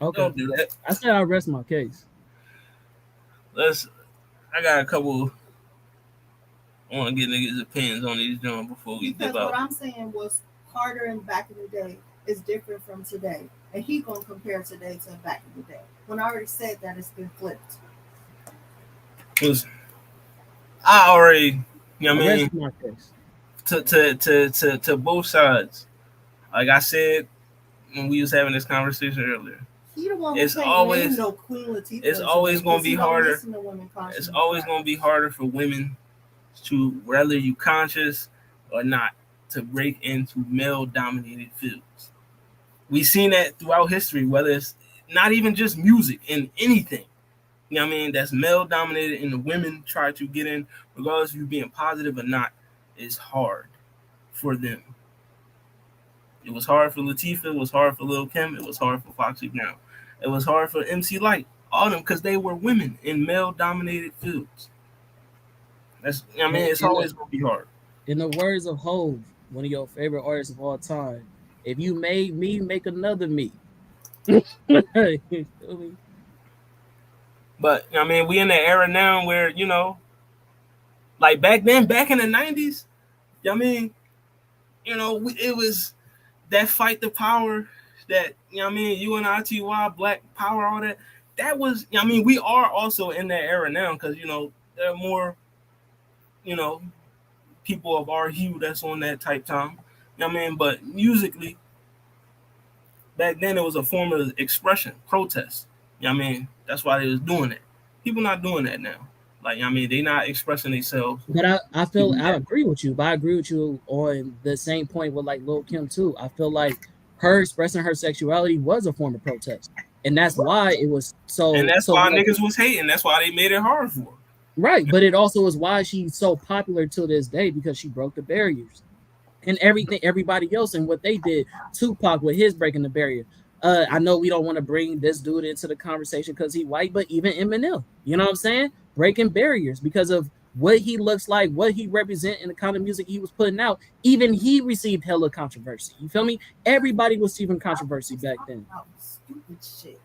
Okay. Don't do that. I said I rest my case. I got a couple. I want to get niggas' opinions on these joints before we because dip out. What I'm saying was Carter and back in the day is different from today, and he gonna compare today to back in the day. When I already said that it's been flipped. I already, you know what I mean? My case. To both sides. Like I said when we was having this conversation earlier. It's always no Queen Latifah. It's always gonna be harder. It's always gonna be harder for women to, whether you conscious or not, to break into male-dominated fields. We've seen that throughout history, whether it's not even just music, in anything. You know what I mean? That's male-dominated, and the women try to get in, regardless of you being positive or not. It's hard for them. It was hard for Latifah. It was hard for Lil' Kim. It was hard for Foxy Brown. It was hard for MC Lyte. All of them, because they were women in male-dominated fields. I mean, it's always going to be hard. In the words of Hov, one of your favorite artists of all time, if you made me, make another me. But, I mean, we in the era now where, you know, like back then, back in the 90s, I mean, you know, it was that fight the power, that, you know what I mean, UNITY, Black Power, all that. That was, I mean, we are also in that era now because, you know, there are more, you know, people of our hue that's on that type time. You know what I mean? But musically, back then it was a form of expression, protest. You know what I mean? That's why they was doing it. People not doing that now. Like, I mean, they not expressing themselves. But I feel I agree with you, but I agree with you on the same point with like Lil' Kim too. I feel like her expressing her sexuality was a form of protest. And that's why it was so. And that's why niggas was hating. That's why they made it hard for her. Right, but it also is why she's so popular to this day, because she broke the barriers. And everybody else and what they did, Tupac with his breaking the barrier. I know we don't want to bring this dude into the conversation because he's white, but even Eminem, you know what I'm saying? Breaking barriers because of what he looks like, what he represents, and the kind of music he was putting out. Even he received hella controversy. You feel me? Everybody was receiving controversy back then. Stupid shit.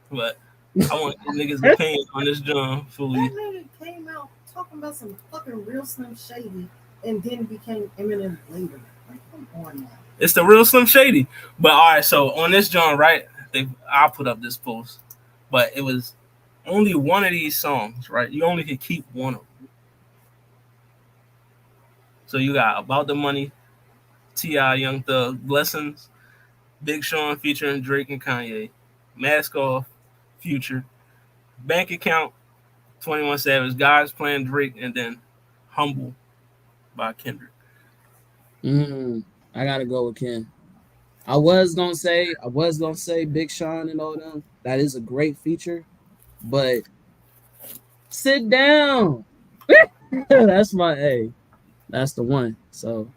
But I want niggas' opinion on this drum fully. That nigga came out talking about some fucking real Slim Shady and then became Eminem later. Like, come on now. It's the real Slim Shady. But all right, so on this drum, right? I'll put up this post. But it was only one of these songs, right? You only could keep one of them. So you got About the Money, T.I., Young Thug, Blessings, Big Sean featuring Drake and Kanye, Mask Off, Future, Bank Account, 21 Savage, God's Plan, Drake, and then Humble by Kendrick. I gotta go with Ken. I was gonna say Big Sean and all them. That is a great feature, but sit down. That's my A. That's the one. So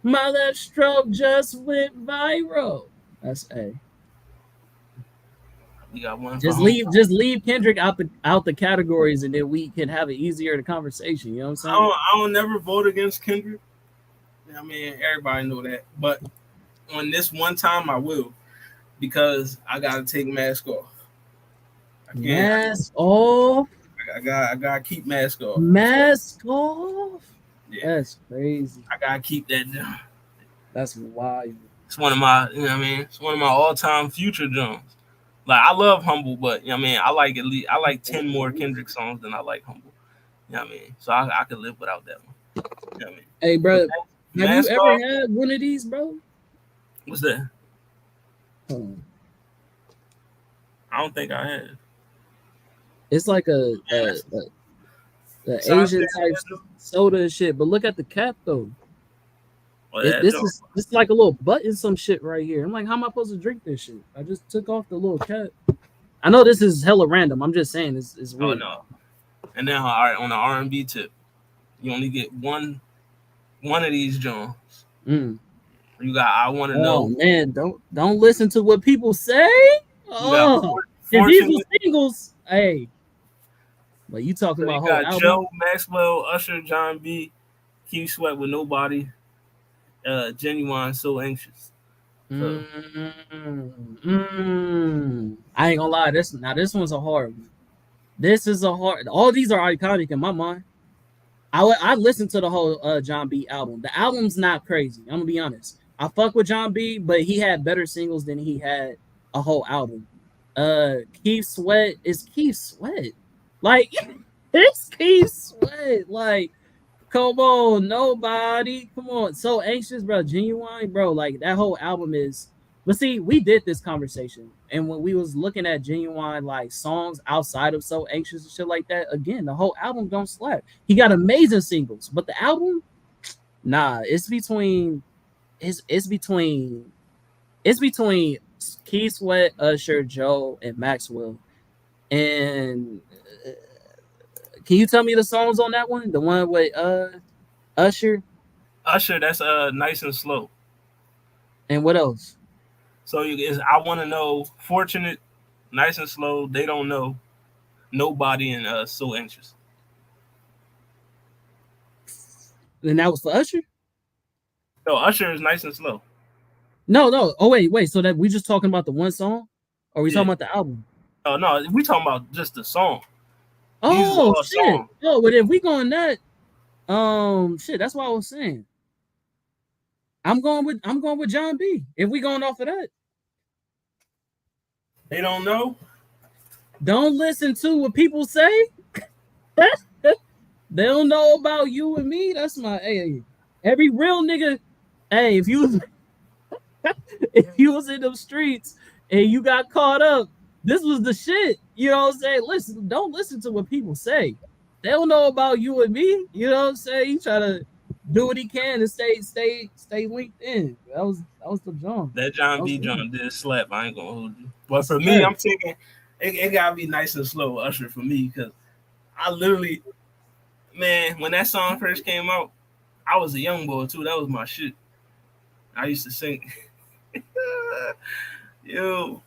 my left stroke just went viral. That's A. You got one. Just leave Kendrick out the categories, and then we can have an easier conversation. You know what I'm saying? I don't never vote against Kendrick. I mean, everybody know that, but on this one time I will, because I gotta take Mask Off. Mask Off. I gotta keep Mask Off. Mask Off. Yeah, That's crazy. I gotta keep that down. That's wild. It's one of my, you know what I mean? It's one of my all-time future Jones. Like I love Humble, but you know what I mean, I like at least I like 10 more Kendrick songs than I like Humble. You know what I mean? So I could live without that one. You know what I mean? Hey, bro, have you Mask ever Off, had one of these, bro? what's that? Hmm. I don't think I had. It's like a Asian type soda and shit. But look at the cap though. This is like a little button, some shit right here. I'm like, how am I supposed to drink this shit? I just took off the little cap. I know this is hella random. I'm just saying it's weird. Oh no. And now, all right, on the R&B tip, you only get one of these Jones. You got I Want to Know. Oh man, don't listen to what people say. Oh, and these were singles. Hey, but you talking about whole album? Joe, Maxwell, Usher, John B, Keith Sweat with Nobody, Genuine, So Anxious. So. I ain't gonna lie. This one's a hard one. This is a hard. All these are iconic in my mind. I listened to the whole John B album. The album's not crazy. I'm gonna be honest. I fuck with John B, but he had better singles than he had a whole album. Keith Sweat is Keith Sweat. Like it's Keith Sweat. Like, come on, Nobody. Come on. So Anxious, bro. Genuine, bro. Like that whole album is. But see, we did this conversation, and when we was looking at Genuine like songs outside of So Anxious and shit like that, again, the whole album don't slap. He got amazing singles, but the album, nah, it's between Keith Sweat, Usher, Joe, and Maxwell. And can you tell me the songs on that one? The one with Usher? Usher, that's Nice and Slow. And what else? So I Want to Know, Fortunate, Nice and Slow, They Don't Know, Nobody, and So Anxious. And that was for Usher? No, Usher is Nice and Slow. No. Oh, wait. So that we just talking about the one song? Or are we talking about the album? Oh, no, we talking about just the song. Oh, shit. Songs. Oh, but if we going that, shit, that's what I was saying. I'm going with John B. If we going off of that. They Don't Know? Don't listen to what people say. They don't know about you and me. That's my every real nigga. Hey, if you was in them streets and you got caught up, this was the shit. You know what I'm saying? Listen, don't listen to what people say. They don't know about you and me. You know what I'm saying? He try to do what he can and stay linked in. That was the John. That John B. John did slap. I ain't gonna hold you. But for me, I'm thinking it gotta be Nice and Slow, Usher, for me, because I literally, man, when that song first came out, I was a young boy too. That was my shit. I used to sing. Yo,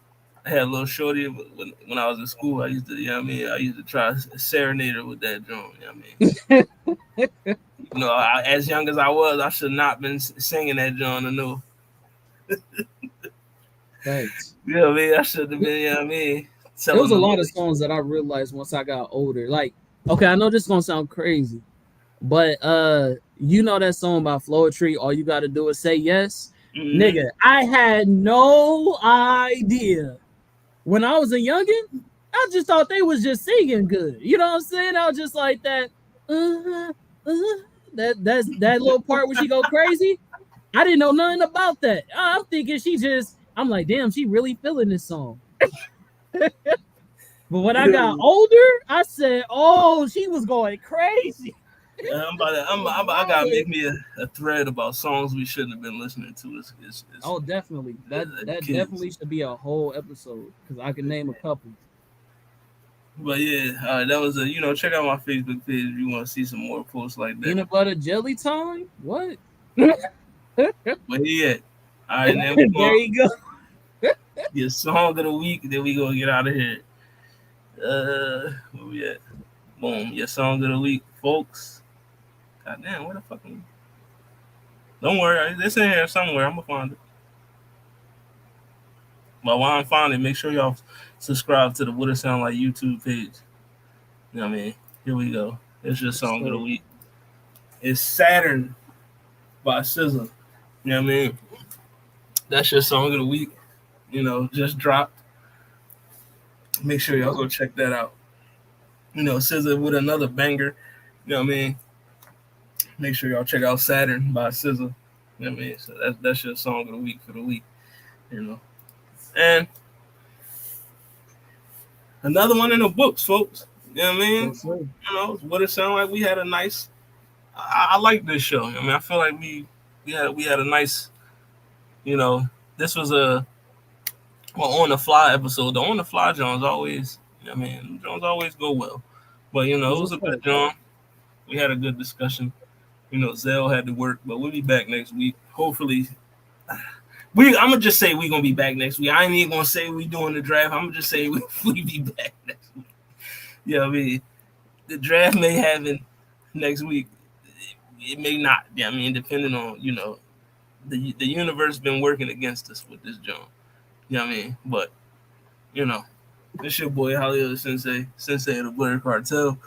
I had a little shorty when I was in school. I used to, you know what I mean? I used to try to serenade her with that drum. You know what I mean? You know, as young as I was, I should not been singing that drum to know. Thanks. You know what I mean? I should have been, you know what I mean? There was a lot of songs that I realized once I got older. Like, okay, I know this is gonna sound crazy, but you know that song by Floetry, All You Gotta Do Is Say Yes? Mm-hmm. Nigga, I had no idea. When I was a youngin', I just thought they was just singing good. You know what I'm saying? I was just like that, that little part where she go crazy. I didn't know nothing about that. I'm thinking I'm like, damn, she really feeling this song. But when I got older, I said, oh, she was going crazy. Yeah, I gotta make me a thread about songs we shouldn't have been listening to. It's oh, definitely. That definitely should be a whole episode because I can name a couple. But yeah, that was check out my Facebook page if you want to see some more posts like that. Peanut butter jelly time? What? But yeah, all right, now there you go. Your song of the week, then we gonna get out of here. Where we at? Boom, your song of the week, folks. God damn, where the fuck? Don't worry, it's in here somewhere. I'm gonna find it. But while I'm finding it, make sure y'all subscribe to the What It Sound Like YouTube page. You know what I mean? Here we go. It's your song of the week. is Saturn by SZA. You know what I mean? That's your song of the week. Just dropped. Make sure y'all go check that out. SZA with another banger. You know what I mean? Make sure y'all check out Saturn by SZA. You know what I mean? So that's your song of the week for the week. And another one in the books, folks. You know what I mean? Yes, sir. What it sound like. We had a nice. I like this show. I feel like we had a nice. This was a on the fly episode. The on the fly Jones always. Jones always go well. But it That's was what's a good up. John. We had a good discussion. Zell had to work, but we'll be back next week. Hopefully, I'm gonna just say we're gonna be back next week. I ain't even gonna say we doing the draft. I'm gonna just say we be back next week. I mean, the draft may happen next week. It may not. Depending on the universe been working against us with this joint. But it's your boy Hollywood Sensei of the Blur Cartel.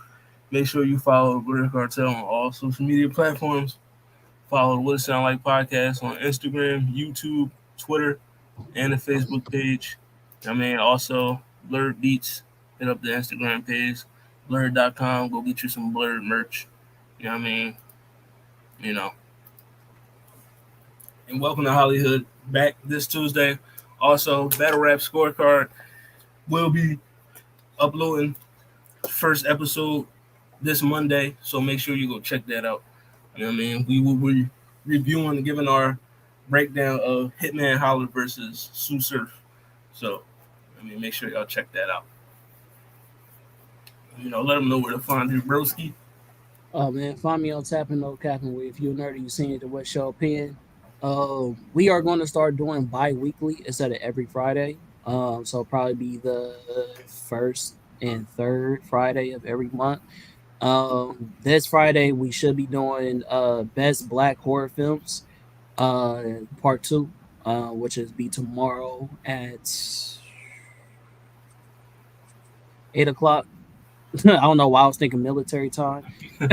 Make sure you follow the Blur Cartel on all social media platforms. Follow the What It Sound Like podcast on Instagram, YouTube, Twitter, and the Facebook page. Also Blur Beats. Hit up the Instagram page, blurred.com. Go get you some Blurred merch. You know what I mean? And welcome to Hollywood back this Tuesday. Also, Battle Rap Scorecard will be uploading first episode this Monday, so make sure you go check that out. We will be reviewing and giving our breakdown of Hitman Holler versus Sue Surf. So, make sure y'all check that out. Let them know where to find you, broski. Oh man, find me on Tapping No Capping with if you're nerdy, you seen it the West Show Pen. We are going to start doing bi-weekly instead of every Friday. So probably be the first and third Friday of every month. This Friday we should be doing best black horror films, part two, which is be tomorrow at 8 o'clock. I don't know why I was thinking military time, but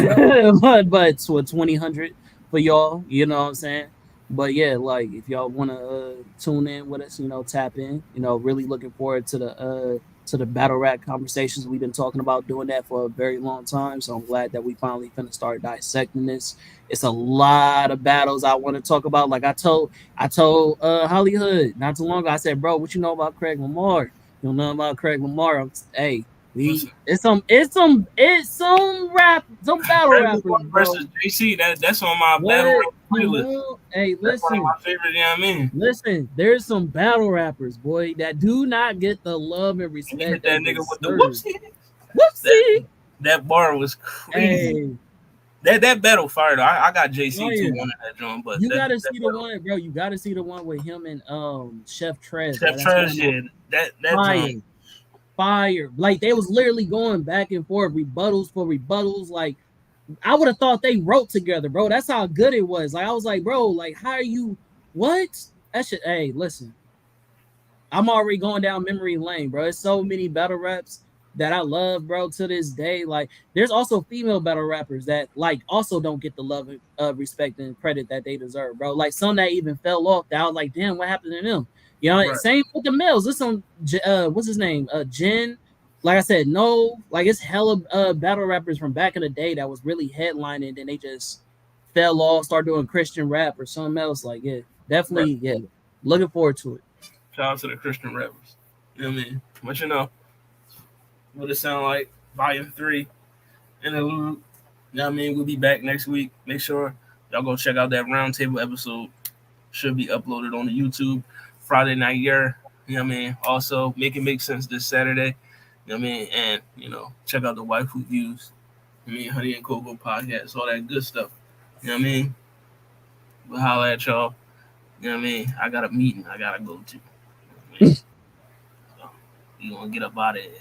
it's what 2000 for y'all. You know what I'm saying? But yeah, like if y'all want to tune in with us, tap in. Really looking forward to the battle rap conversations. We've been talking about doing that for a very long time, so I'm glad that we finally finna start dissecting this. It's a lot of battles I want to talk about. Like I told Hollywood not too long ago. I said, bro, what you know about Craig Lamar? You don't know about Craig Lamar? Hey, some battle Craig rappers, Lamar bro. versus JC. That's on my battle What? rap Come playlist. on. Hey, That's one of listen. my favorite. Listen, there's some battle rappers, boy, that do not get the love and And you hit respect they that nigga with the deserve. whoopsie. Whoopsie. That bar was crazy. Hey, That battle fire though. I got JC too fire. one of that joint, but You that gotta that see the battle, one, bro. You gotta see the one with him and Chef Trez, bro. Chef That's one of Trez, my yeah, that fire. joint. Fire. Like they was literally going back and forth, rebuttals for rebuttals. Like I would have thought they wrote together, bro. That's how good it was. Like I was like, bro, like how are you what? That shit, hey, listen. I'm already going down memory lane, bro. There's so many battle raps that I love, bro, to this day. Like, there's also female battle rappers that like also don't get the love, respect, and credit that they deserve, bro. Like some that even fell off. That I was like, damn, what happened to them? Right. Same with the males. Listen, what's his name? Jen. Like I said, no, like it's hella battle rappers from back in the day that was really headlining, and they just fell off, started doing Christian rap or something else. Like, yeah, Right. definitely, yeah. Looking forward to it. Shout out to the Christian rappers. You know what I mean? But what it sound like, volume 3, interlude. You know what I mean? We'll be back next week. Make sure y'all go check out that roundtable episode. Should be uploaded on the YouTube Friday Night Year. You know what I mean? Also, Make It Make Sense this Saturday. You know what I mean? And, check out the Waifu Views. Honey and Cocoa podcast, all that good stuff. You know what I mean? We'll holler at y'all. You know what I mean? I got a meeting I got to go to. You know what I mean? So, you going to get up out of here.